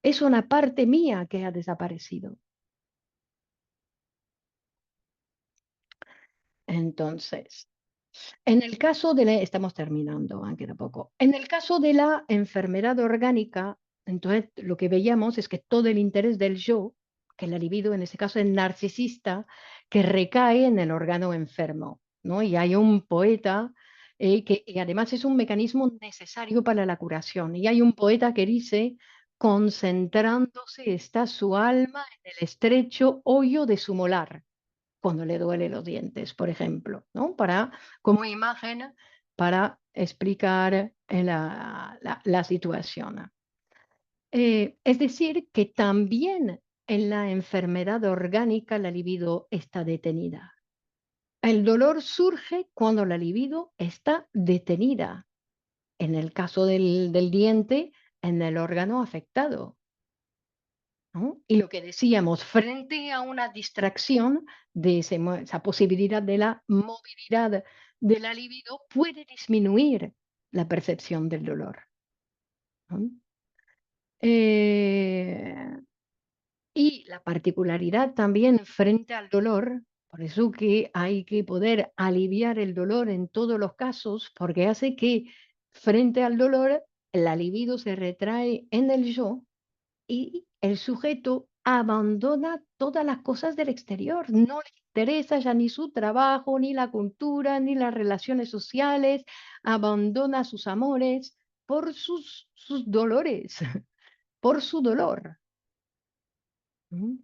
Es una parte mía que ha desaparecido. Entonces, en el caso de la, estamos terminando, queda poco. En el caso de la enfermedad orgánica, entonces lo que veíamos es que todo el interés del yo, que la libido en este caso es narcisista, que recae en el órgano enfermo, ¿no? Y hay un poeta que y además es un mecanismo necesario para la curación. Y hay un poeta que dice, concentrándose está su alma en el estrecho hoyo de su molar cuando le duele los dientes, por ejemplo, ¿no? Para, como imagen para explicar la situación. Es decir, que también en la enfermedad orgánica la libido está detenida. El dolor surge cuando la libido está detenida. En el caso del diente, en el órgano afectado. ¿No? Y lo que decíamos, frente a una distracción de esa posibilidad de la movilidad de la libido, puede disminuir la percepción del dolor. ¿No? Eh, y la particularidad también frente al dolor, por eso que hay que poder aliviar el dolor en todos los casos, porque hace que frente al dolor la libido se retrae en el yo y el sujeto abandona todas las cosas del exterior, no le interesa ya ni su trabajo, ni la cultura, ni las relaciones sociales, abandona sus amores por sus dolores, por su dolor. ¿Mm?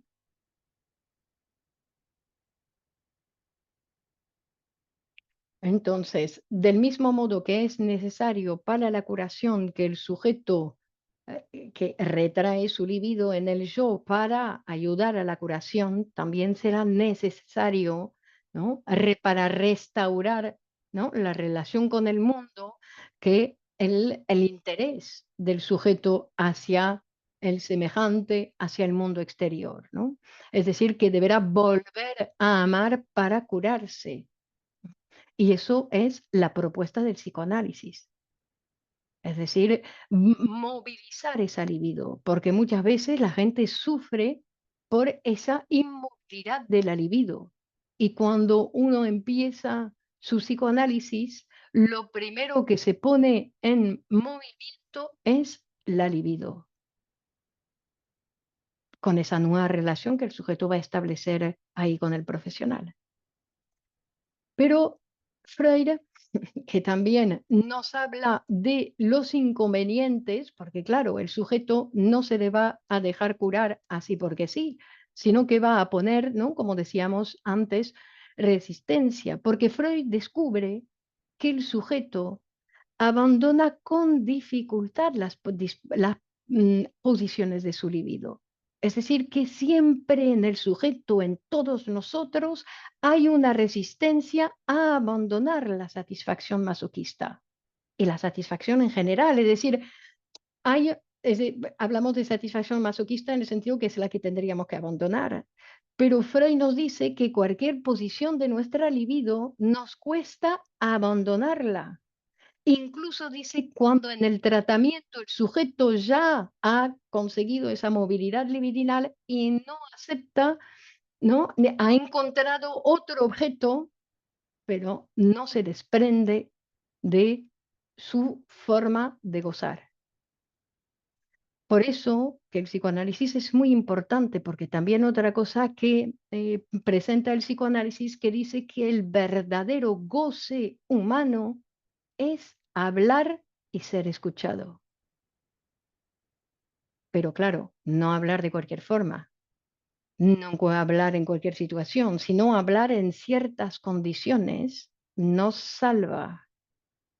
Entonces, del mismo modo que es necesario para la curación que el sujeto que retrae su libido en el yo para ayudar a la curación, también será necesario, ¿no? Para restaurar, ¿no? La relación con el mundo, que el interés del sujeto hacia el semejante, hacia el mundo exterior, ¿no? Es decir, que deberá volver a amar para curarse. Y eso es la propuesta del psicoanálisis. Es decir, movilizar esa libido, porque muchas veces la gente sufre por esa inmovilidad de la libido. Y cuando uno empieza su psicoanálisis, lo primero que se pone en movimiento es la libido, con esa nueva relación que el sujeto va a establecer ahí con el profesional. Pero Freire, que también nos habla de los inconvenientes, porque claro, el sujeto no se le va a dejar curar así porque sí, sino que va a poner, ¿no? Como decíamos antes, resistencia, porque Freud descubre que el sujeto abandona con dificultad las posiciones de su libido. Es decir, que siempre en el sujeto, en todos nosotros, hay una resistencia a abandonar la satisfacción masoquista y la satisfacción en general. Es decir, hablamos de satisfacción masoquista en el sentido que es la que tendríamos que abandonar. Pero Freud nos dice que cualquier posición de nuestra libido nos cuesta abandonarla. Incluso dice cuando en el tratamiento el sujeto ya ha conseguido esa movilidad libidinal y no acepta, ¿no? Ha encontrado otro objeto, pero no se desprende de su forma de gozar. Por eso que el psicoanálisis es muy importante, porque también otra cosa que presenta el psicoanálisis que dice que el verdadero goce humano es hablar y ser escuchado. Pero claro, no hablar de cualquier forma, no hablar en cualquier situación, sino hablar en ciertas condiciones nos salva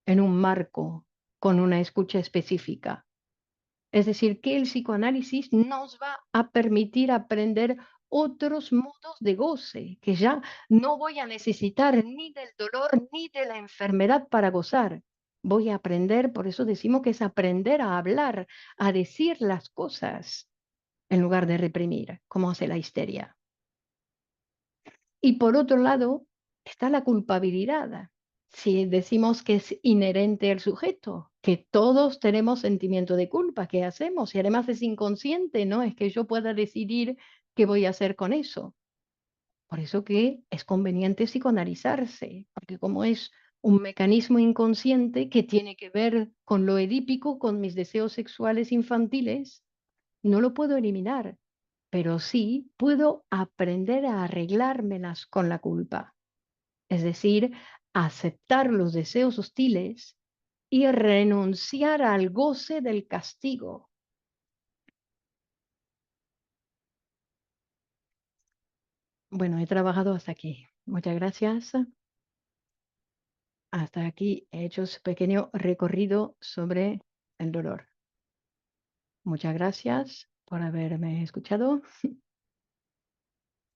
en un marco con una escucha específica. Es decir, que el psicoanálisis nos va a permitir aprender otros modos de goce, que ya no voy a necesitar ni del dolor ni de la enfermedad para gozar. Voy a aprender, por eso decimos que es aprender a hablar, a decir las cosas en lugar de reprimir, como hace la histeria. Y por otro lado, está la culpabilidad. Si decimos que es inherente al sujeto, que todos tenemos sentimiento de culpa, ¿qué hacemos? Y además es inconsciente, no es que yo pueda decidir qué voy a hacer con eso. Por eso que es conveniente psicoanalizarse, porque como es un mecanismo inconsciente que tiene que ver con lo edípico, con mis deseos sexuales infantiles, no lo puedo eliminar, pero sí puedo aprender a arreglármelas con la culpa. Es decir, aceptar los deseos hostiles y renunciar al goce del castigo. Bueno, he trabajado hasta aquí. Muchas gracias. Hasta aquí he hecho ese pequeño recorrido sobre el dolor. Muchas gracias por haberme escuchado.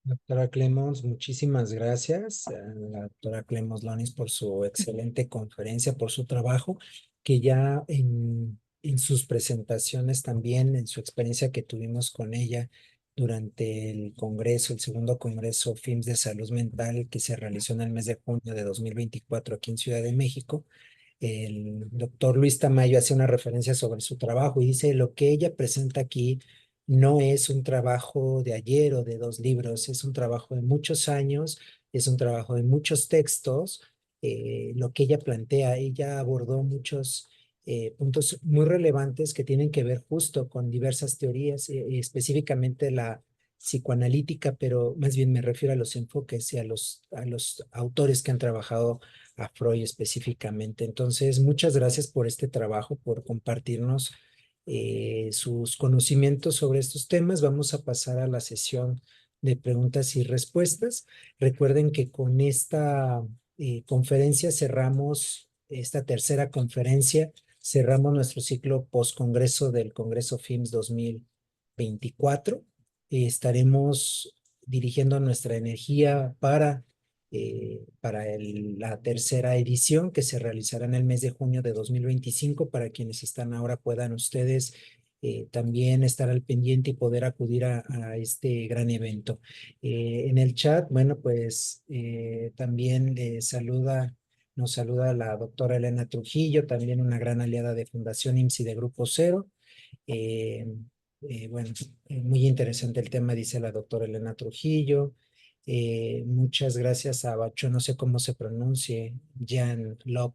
Doctora Clemos, muchísimas gracias a la doctora Clemos Lonis por su excelente conferencia, por su trabajo, que ya en sus presentaciones también, en su experiencia que tuvimos con ella durante el congreso, el segundo congreso FIMS de Salud Mental que se realizó en el mes de junio de 2024 aquí en Ciudad de México. El doctor Luis Tamayo hace una referencia sobre su trabajo y dice, lo que ella presenta aquí no es un trabajo de ayer o de dos libros, es un trabajo de muchos años, es un trabajo de muchos textos. Lo que ella plantea, ella abordó muchos puntos muy relevantes que tienen que ver justo con diversas teorías, específicamente la psicoanalítica, pero más bien me refiero a los enfoques y a los autores que han trabajado a Freud específicamente. Entonces, muchas gracias por este trabajo, por compartirnos sus conocimientos sobre estos temas. Vamos a pasar a la sesión de preguntas y respuestas. Recuerden que con esta conferencia cerramos, esta tercera conferencia, cerramos nuestro ciclo post-congreso del Congreso FIMS 2024. Estaremos dirigiendo nuestra energía para la tercera edición que se realizará en el mes de junio de 2025. Para quienes están ahora puedan ustedes también estar al pendiente y poder acudir a este gran evento. En el chat, bueno, pues también nos saluda la doctora Elena Trujillo, también una gran aliada de Fundación IMSS y de Grupo Cero. Eh, bueno, muy interesante el tema, dice la doctora Elena Trujillo. Muchas gracias a Bacho, no sé cómo se pronuncie, Jan Lop.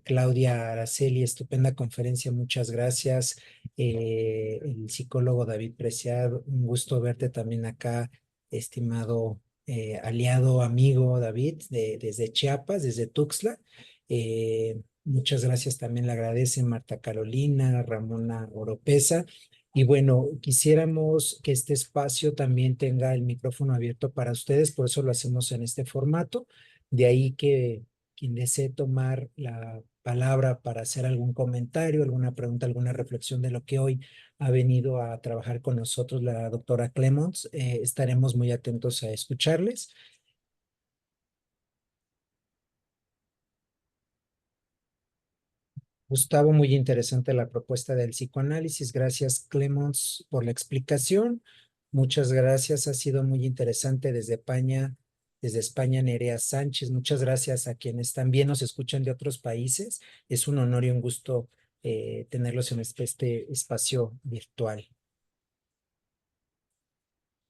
Claudia Araceli, estupenda conferencia, muchas gracias. El psicólogo David Preciado, un gusto verte también acá, estimado aliado, amigo David, desde Chiapas, desde Tuxtla. Muchas gracias, también le agradecen Marta Carolina, Ramona Oropesa. Y bueno, quisiéramos que este espacio también tenga el micrófono abierto para ustedes, por eso lo hacemos en este formato. De ahí que quien desee tomar la palabra para hacer algún comentario, alguna pregunta, alguna reflexión de lo que hoy ha venido a trabajar con nosotros la doctora Clemons, estaremos muy atentos a escucharles. Gustavo, muy interesante la propuesta del psicoanálisis. Gracias, Clemons, por la explicación. Muchas gracias, ha sido muy interesante desde España, Nerea Sánchez. Muchas gracias a quienes también nos escuchan de otros países. Es un honor y un gusto tenerlos en este espacio virtual.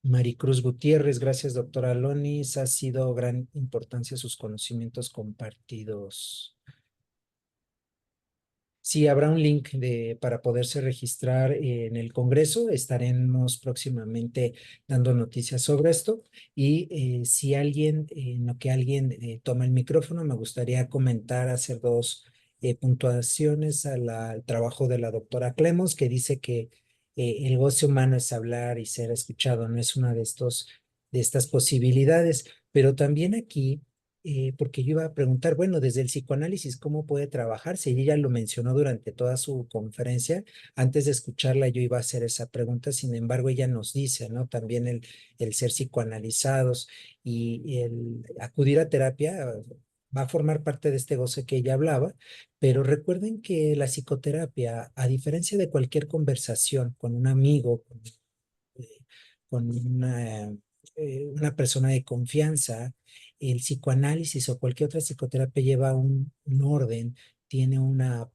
Maricruz Gutiérrez, gracias, doctora Lonis. Ha sido gran importancia sus conocimientos compartidos. Sí, habrá un link para poderse registrar en el Congreso. Estaremos próximamente dando noticias sobre esto. Y si alguien, en lo que alguien toma el micrófono, me gustaría comentar, hacer dos puntuaciones al trabajo de la doctora Clemos, que dice que el goce humano es hablar y ser escuchado, no es una de estas posibilidades. Pero también aquí porque yo iba a preguntar, bueno, desde el psicoanálisis, ¿cómo puede trabajarse? Y ella lo mencionó durante toda su conferencia. Antes de escucharla, yo iba a hacer esa pregunta, sin embargo, ella nos dice, ¿no? También el ser psicoanalizados y el acudir a terapia va a formar parte de este goce que ella hablaba, pero recuerden que la psicoterapia, a diferencia de cualquier conversación con un amigo, eh, con una persona de confianza, el psicoanálisis o cualquier otra psicoterapia lleva un orden, tiene una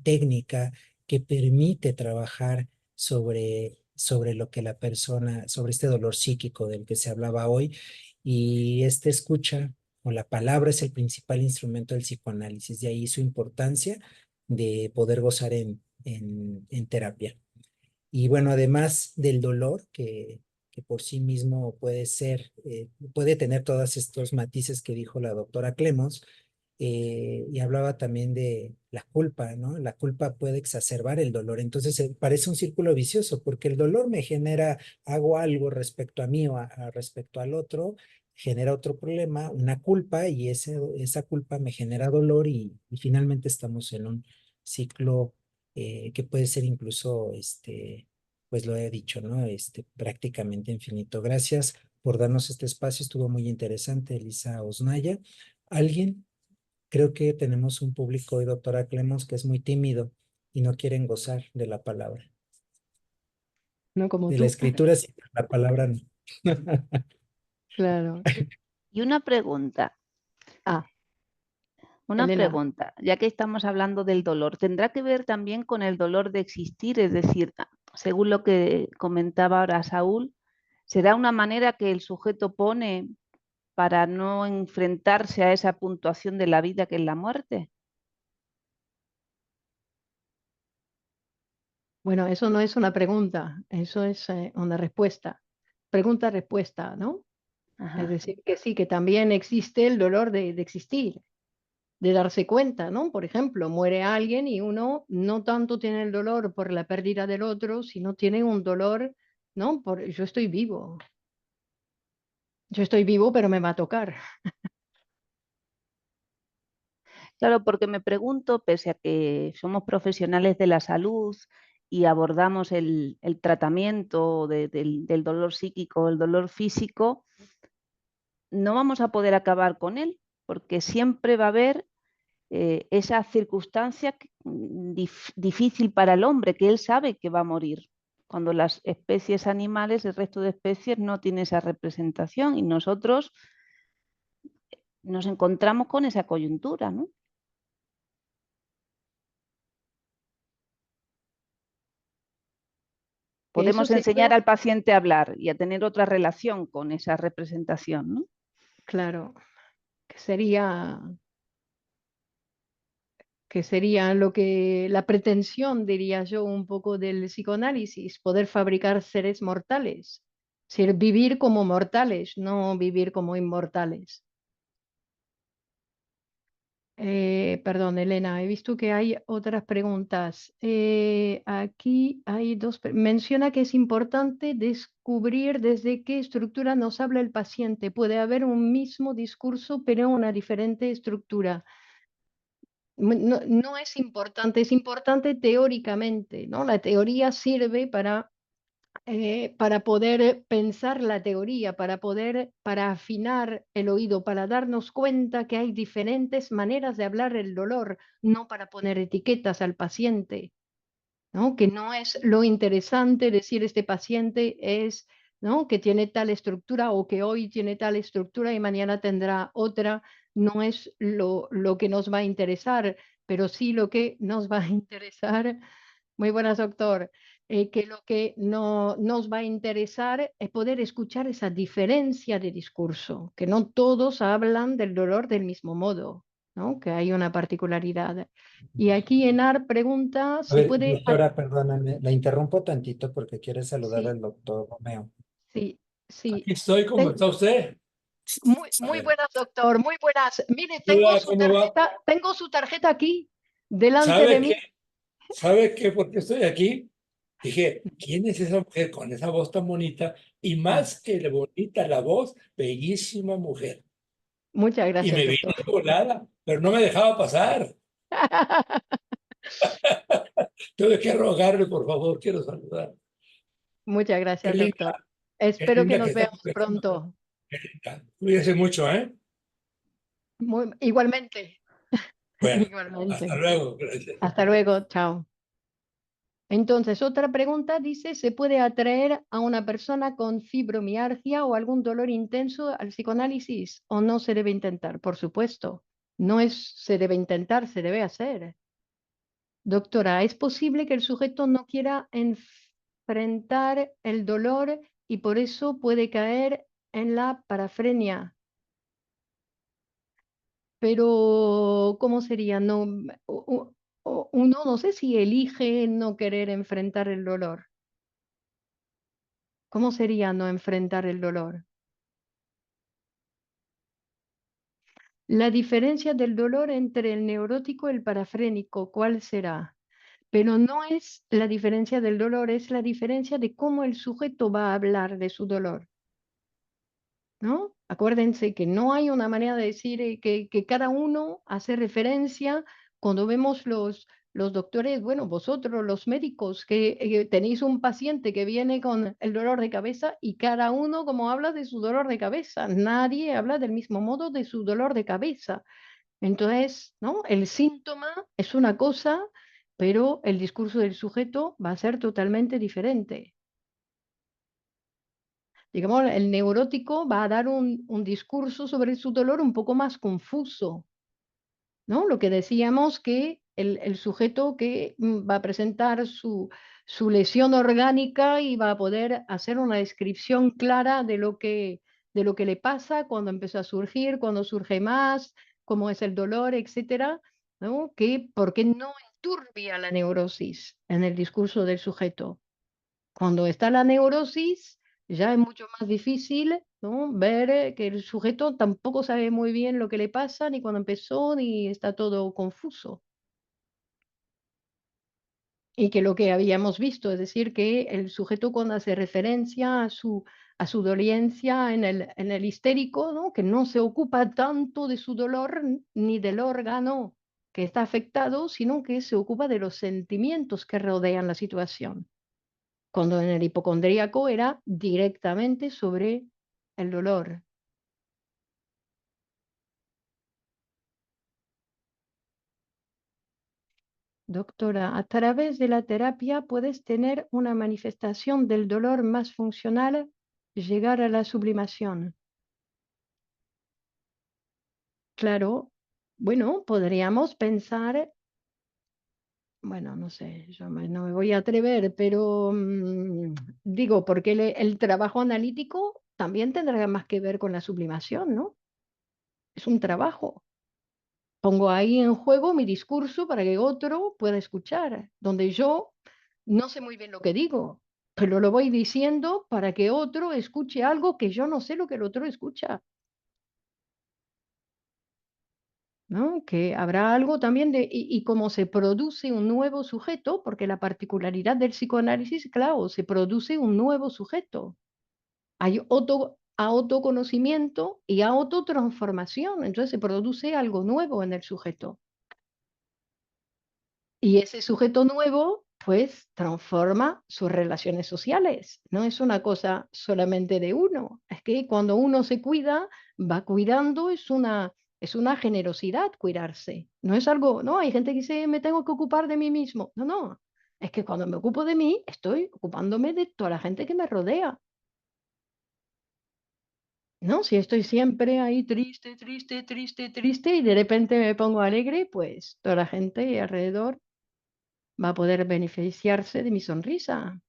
técnica que permite trabajar sobre lo que la persona, sobre este dolor psíquico del que se hablaba hoy, y esta escucha o la palabra es el principal instrumento del psicoanálisis, de ahí su importancia de poder gozar en terapia. Y bueno, además del dolor, que por sí mismo puede tener todos estos matices que dijo la doctora Clemos, y hablaba también de la culpa, ¿no? La culpa puede exacerbar el dolor. Entonces, parece un círculo vicioso, porque el dolor me genera, hago algo respecto a mí o respecto al otro, genera otro problema, una culpa, y esa culpa me genera dolor y finalmente estamos en un ciclo que puede ser incluso, pues lo he dicho, ¿no? Prácticamente infinito. Gracias por darnos este espacio, estuvo muy interesante, Elisa Osnaya. ¿Alguien? Creo que tenemos un público hoy, doctora Clemos, que es muy tímido y no quieren gozar de la palabra. No como De la tú. escritura sí, pero la palabra no. Claro. Y Ah, una Elena. pregunta, ya que estamos hablando del dolor, ¿tendrá que ver también con el dolor de existir? Es decir, según lo que comentaba ahora Saúl, ¿será una manera que el sujeto pone para no enfrentarse a esa puntuación de la vida que es la muerte? Bueno, eso no es una pregunta, eso es una respuesta. Pregunta-respuesta, ¿no? Es Ajá. decir, que sí, que también existe el dolor de existir, de darse cuenta, ¿no? Por ejemplo, muere alguien y uno no tanto tiene el dolor por la pérdida del otro, sino tiene un dolor, ¿no? Por yo estoy vivo, pero me va a tocar. Claro, porque me pregunto, pese a que somos profesionales de la salud y abordamos el tratamiento del dolor psíquico, el dolor físico, no vamos a poder acabar con él, porque siempre va a haber esa circunstancia difícil para el hombre, que él sabe que va a morir. Cuando las especies animales, el resto de especies no tiene esa representación y nosotros nos encontramos con esa coyuntura, ¿no? Que eso Podemos enseñar sería, al paciente a hablar y a tener otra relación con esa representación, ¿no? claro, que sería que sería lo que la pretensión, diría yo, un poco del psicoanálisis, poder fabricar seres mortales, es decir, vivir como mortales, no vivir como inmortales. Perdón, Elena, he visto que hay otras preguntas. Aquí hay dos. Menciona que es importante descubrir desde qué estructura nos habla el paciente. Puede haber un mismo discurso, pero una diferente estructura. No es importante, es importante teóricamente, ¿no? La teoría sirve para poder pensar la teoría, para afinar el oído, para darnos cuenta que hay diferentes maneras de hablar el dolor, no para poner etiquetas al paciente, ¿no? Que no es lo interesante decir este paciente es, ¿no? Que tiene tal estructura o que hoy tiene tal estructura y mañana tendrá otra, no es lo que nos va a interesar, pero sí lo que nos va a interesar. Muy buenas, doctor. Que lo que no nos va a interesar es poder escuchar esa diferencia de discurso, que no todos hablan del dolor del mismo modo, ¿no? Que hay una particularidad. Y aquí Enar pregunta A si ver, puede... doctora, perdóname, la interrumpo tantito porque quiere saludar Sí, al doctor Romeo. sí, sí. Aquí estoy, ¿cómo Ten- está usted? A muy ver, buenas, doctor, muy buenas. Mire, hola, ¿cómo va? tengo su tarjeta aquí, delante de ¿Sabe qué? mí. ¿Sabe qué? ¿Por qué estoy aquí? Dije, ¿quién es esa mujer con esa voz tan bonita? Y Ah, más que bonita la voz, bellísima mujer. muchas Y gracias, me vine doctor. de volada, pero no me dejaba pasar. Tuve que rogarle, por favor, quiero saludar. Muchas Qué gracias, doctor. linda, qué Espero que linda que nos está veamos contestando. pronto. Qué linda. Cuídese mucho, ¿eh? Igualmente, Bueno, hasta igualmente. luego. Gracias. Hasta luego, chao. Entonces, otra pregunta dice, ¿se puede atraer a una persona con fibromialgia o algún dolor intenso al psicoanálisis o no se debe intentar? Por supuesto, no es se debe intentar, se debe hacer. Doctora, ¿es posible que el sujeto no quiera enfrentar el dolor y por eso puede caer en la parafrenia? Pero, ¿cómo sería? No, uno no sé si elige no querer enfrentar el dolor. ¿Cómo sería no enfrentar el dolor? La diferencia del dolor entre el neurótico y el parafrénico, ¿cuál será? Pero no es la diferencia del dolor, es la diferencia de cómo el sujeto va a hablar de su dolor. ¿No? Acuérdense que no hay una manera de decir que cada uno hace referencia cuando vemos los doctores, bueno, vosotros los médicos, que tenéis un paciente que viene con el dolor de cabeza y cada uno como habla de su dolor de cabeza, nadie habla del mismo modo de su dolor de cabeza. Entonces, ¿no? El síntoma es una cosa, pero el discurso del sujeto va a ser totalmente diferente. Digamos, el neurótico va a dar un discurso sobre su dolor un poco más confuso, ¿no? Lo que decíamos que el sujeto que va a presentar su lesión orgánica y va a poder hacer una descripción clara de lo que le pasa, cuando empezó a surgir, cuando surge más, cómo es el dolor, etcétera, ¿no? Que, ¿por qué no enturbia la neurosis en el discurso del sujeto? Cuando está la neurosis, ya es mucho más difícil, ¿no? Ver que el sujeto tampoco sabe muy bien lo que le pasa, ni cuando empezó, ni está todo confuso. Y que lo que habíamos visto, es decir, que el sujeto cuando hace referencia a su dolencia en el histérico, ¿no? Que no se ocupa tanto de su dolor ni del órgano que está afectado, sino que se ocupa de los sentimientos que rodean la situación. Cuando en el hipocondríaco era directamente sobre el dolor. Doctora, a través de la terapia puedes tener una manifestación del dolor más funcional, llegar a la sublimación. Claro, bueno, podríamos pensar, bueno, no sé, no me voy a atrever, pero digo, porque el trabajo analítico también tendrá más que ver con la sublimación, ¿no? Es un trabajo. Pongo ahí en juego mi discurso para que otro pueda escuchar, donde yo no sé muy bien lo que digo, pero lo voy diciendo para que otro escuche algo que yo no sé lo que el otro escucha, ¿no? Que habrá algo también y cómo se produce un nuevo sujeto, porque la particularidad del psicoanálisis, claro, se produce un nuevo sujeto. Hay autoconocimiento y autotransformación, entonces se produce algo nuevo en el sujeto. Y ese sujeto nuevo, pues, transforma sus relaciones sociales. No es una cosa solamente de uno. Es que cuando uno se cuida, va cuidando, es una generosidad cuidarse. No es algo, no, hay gente que dice, me tengo que ocupar de mí mismo. No, no. Es que cuando me ocupo de mí, estoy ocupándome de toda la gente que me rodea. ¿No? Si estoy siempre ahí triste, triste, triste, triste y de repente me pongo alegre, pues toda la gente alrededor va a poder beneficiarse de mi sonrisa.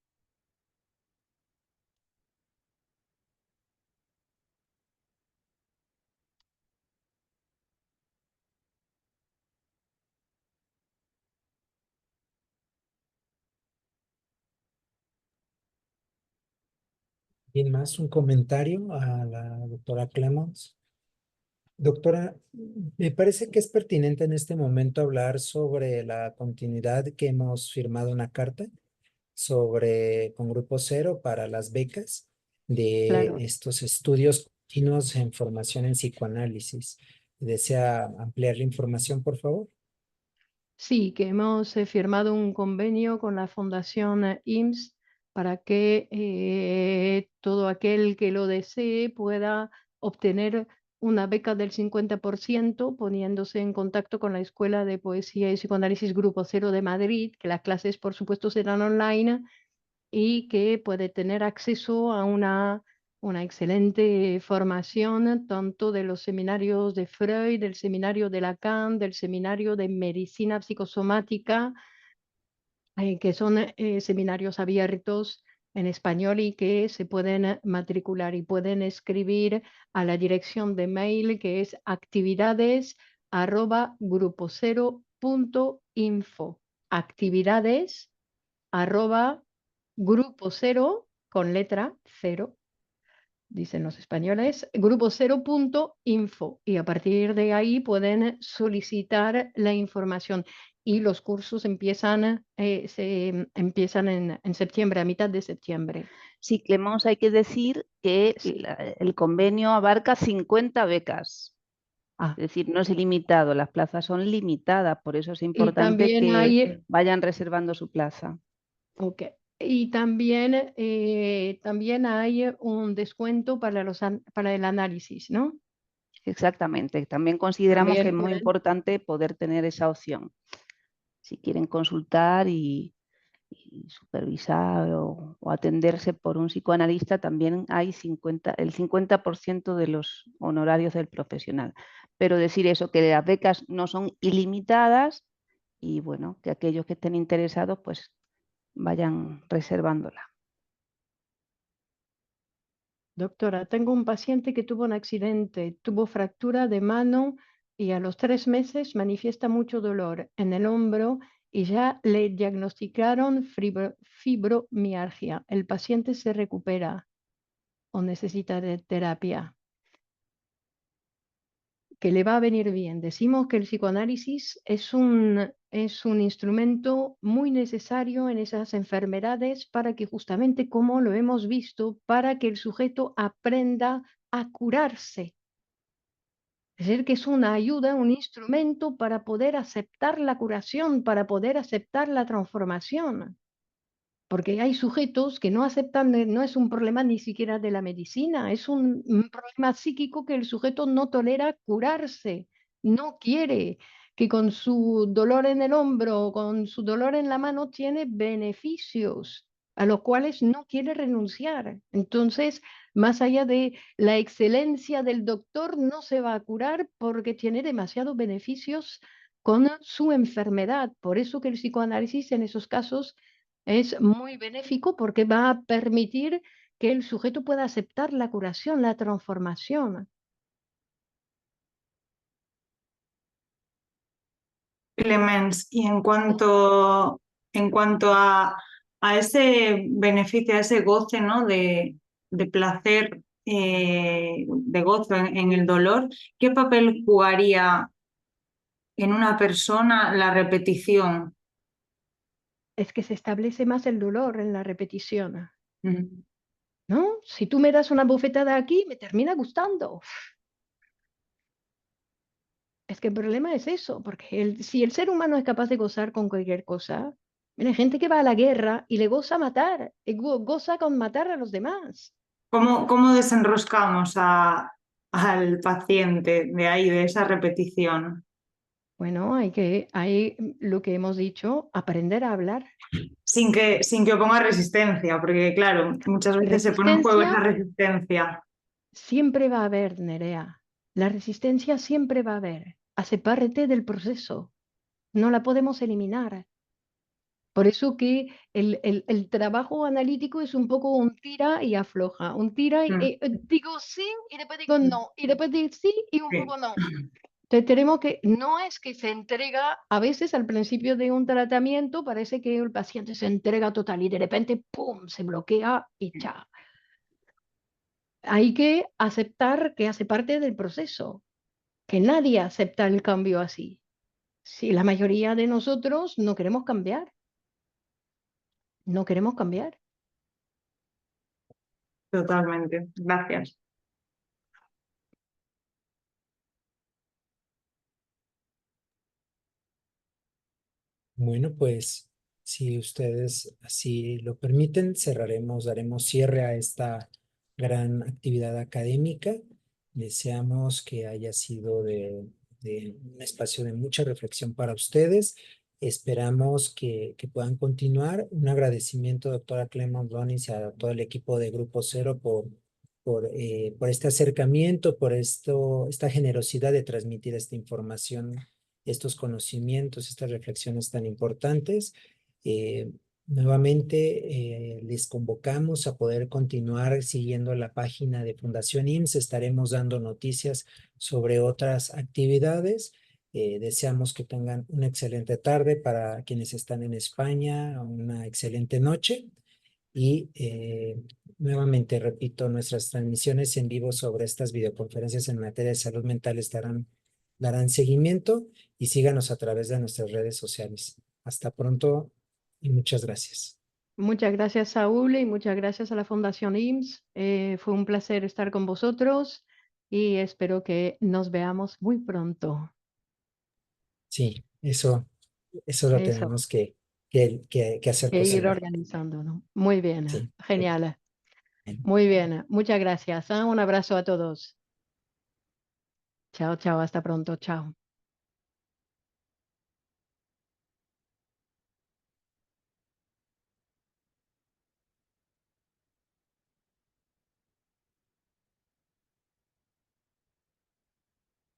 ¿Alguien más? ¿Un comentario a la doctora Clemons? Doctora, me parece que es pertinente en este momento hablar sobre la continuidad que hemos firmado una carta sobre con Grupo Cero para las becas de Claro. estos estudios continuos en formación en psicoanálisis. ¿Desea ampliar la información, por favor? Sí, que hemos firmado un convenio con la Fundación IMSS para que todo aquel que lo desee pueda obtener una beca del 50% poniéndose en contacto con la Escuela de Poesía y Psicoanálisis Grupo Cero de Madrid, que las clases, por supuesto, serán online y que puede tener acceso a una excelente formación tanto de los seminarios de Freud, del seminario de Lacan, del seminario de medicina psicosomática, que son seminarios abiertos en español y que se pueden matricular y pueden escribir a la dirección de mail que es actividades@grupocero.info. Actividades@grupo cero con letra cero, dicen los españoles, grupocero.info, y a partir de ahí pueden solicitar la información. Y los cursos empiezan en septiembre, a mitad de septiembre. Sí, Clemons, hay que decir que Sí. el convenio abarca 50 becas. Ah, Es decir, no es ilimitado, las plazas son limitadas, por eso es y importante también que vayan reservando su plaza. ok. Y también hay un descuento para el análisis, ¿no? Exactamente, también consideramos que También es muy pueden. importante poder tener esa opción. Si quieren consultar y supervisar o atenderse por un psicoanalista, también hay el 50% de los honorarios del profesional. Pero decir eso, que las becas no son ilimitadas y bueno, que aquellos que estén interesados pues vayan reservándola. Doctora, tengo un paciente que tuvo un accidente, tuvo fractura de mano y a los 3 meses manifiesta mucho dolor en el hombro y ya le diagnosticaron fibromialgia. ¿El paciente se recupera o necesita de terapia? Que le va a venir bien. Decimos que el psicoanálisis es un instrumento muy necesario en esas enfermedades para que justamente, como lo hemos visto, para que el sujeto aprenda a curarse. Es decir, que es una ayuda, un instrumento para poder aceptar la curación, para poder aceptar la transformación. Porque hay sujetos que no aceptan, no es un problema ni siquiera de la medicina, es un problema psíquico que el sujeto no tolera curarse, no quiere, que con su dolor en el hombro o con su dolor en la mano tiene beneficios a los cuales no quiere renunciar. Entonces, más allá de la excelencia del doctor, no se va a curar porque tiene demasiados beneficios con su enfermedad. Por eso que el psicoanálisis en esos casos es muy benéfico porque va a permitir que el sujeto pueda aceptar la curación, la transformación. Clemens, y en cuanto a ese beneficio, a ese goce, ¿no? de placer, de gozo en el dolor, ¿qué papel jugaría en una persona la repetición? Es que se establece más el dolor en la repetición, Mm. ¿no? Si tú me das una bofetada aquí, me termina gustando. Es que el problema es eso, porque si el ser humano es capaz de gozar con cualquier cosa, mira, hay gente que va a la guerra y le goza matar, y goza con matar a los demás. ¿Cómo desenroscamos al paciente de ahí, de esa repetición? Bueno, lo que hemos dicho, aprender a hablar. Sin que oponga resistencia, porque claro, muchas veces se pone en juego Resistencia esa resistencia. siempre va a haber, Nerea. La resistencia siempre va a haber. Hace parte del proceso. No la podemos eliminar. Por eso que el trabajo analítico es un poco un tira y afloja. Un tira y digo sí y después digo no. Y después digo sí y un Sí. poco no. Entonces tenemos que, no es que se entrega, a veces al principio de un tratamiento parece que el paciente se entrega total y de repente, ¡pum!, se bloquea y ya. Hay que aceptar que hace parte del proceso, que nadie acepta el cambio así. Si la mayoría de nosotros no queremos cambiar, no queremos cambiar. Totalmente. Gracias. Bueno, pues si ustedes así lo permiten, daremos cierre a esta gran actividad académica. Deseamos que haya sido de un espacio de mucha reflexión para ustedes. Esperamos que puedan continuar. Un agradecimiento, doctora Clemons Donis, y a todo el equipo de Grupo Cero por este acercamiento, esta generosidad de transmitir esta información, estos conocimientos, estas reflexiones tan importantes. Nuevamente les convocamos a poder continuar siguiendo la página de Fundación IMSS. Estaremos dando noticias sobre otras actividades. Deseamos que tengan una excelente tarde para quienes están en España, una excelente noche. Y nuevamente repito, nuestras transmisiones en vivo sobre estas videoconferencias en materia de salud mental darán seguimiento, y síganos a través de nuestras redes sociales. Hasta pronto y muchas gracias. Muchas gracias, Saúl, y muchas gracias a la Fundación IMSS. Fue un placer estar con vosotros y espero que nos veamos muy pronto. Sí, eso lo Eso, tenemos que hacer que ir posible. organizando, ¿no? Muy bien, Sí. genial. Bien. Muy bien, muchas gracias. Un abrazo a todos. Chao, chao, hasta pronto, chao.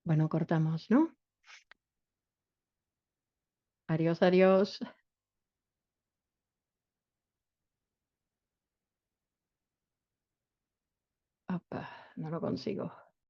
Bueno, cortamos, ¿no? Adiós, adiós. Opa, no lo consigo.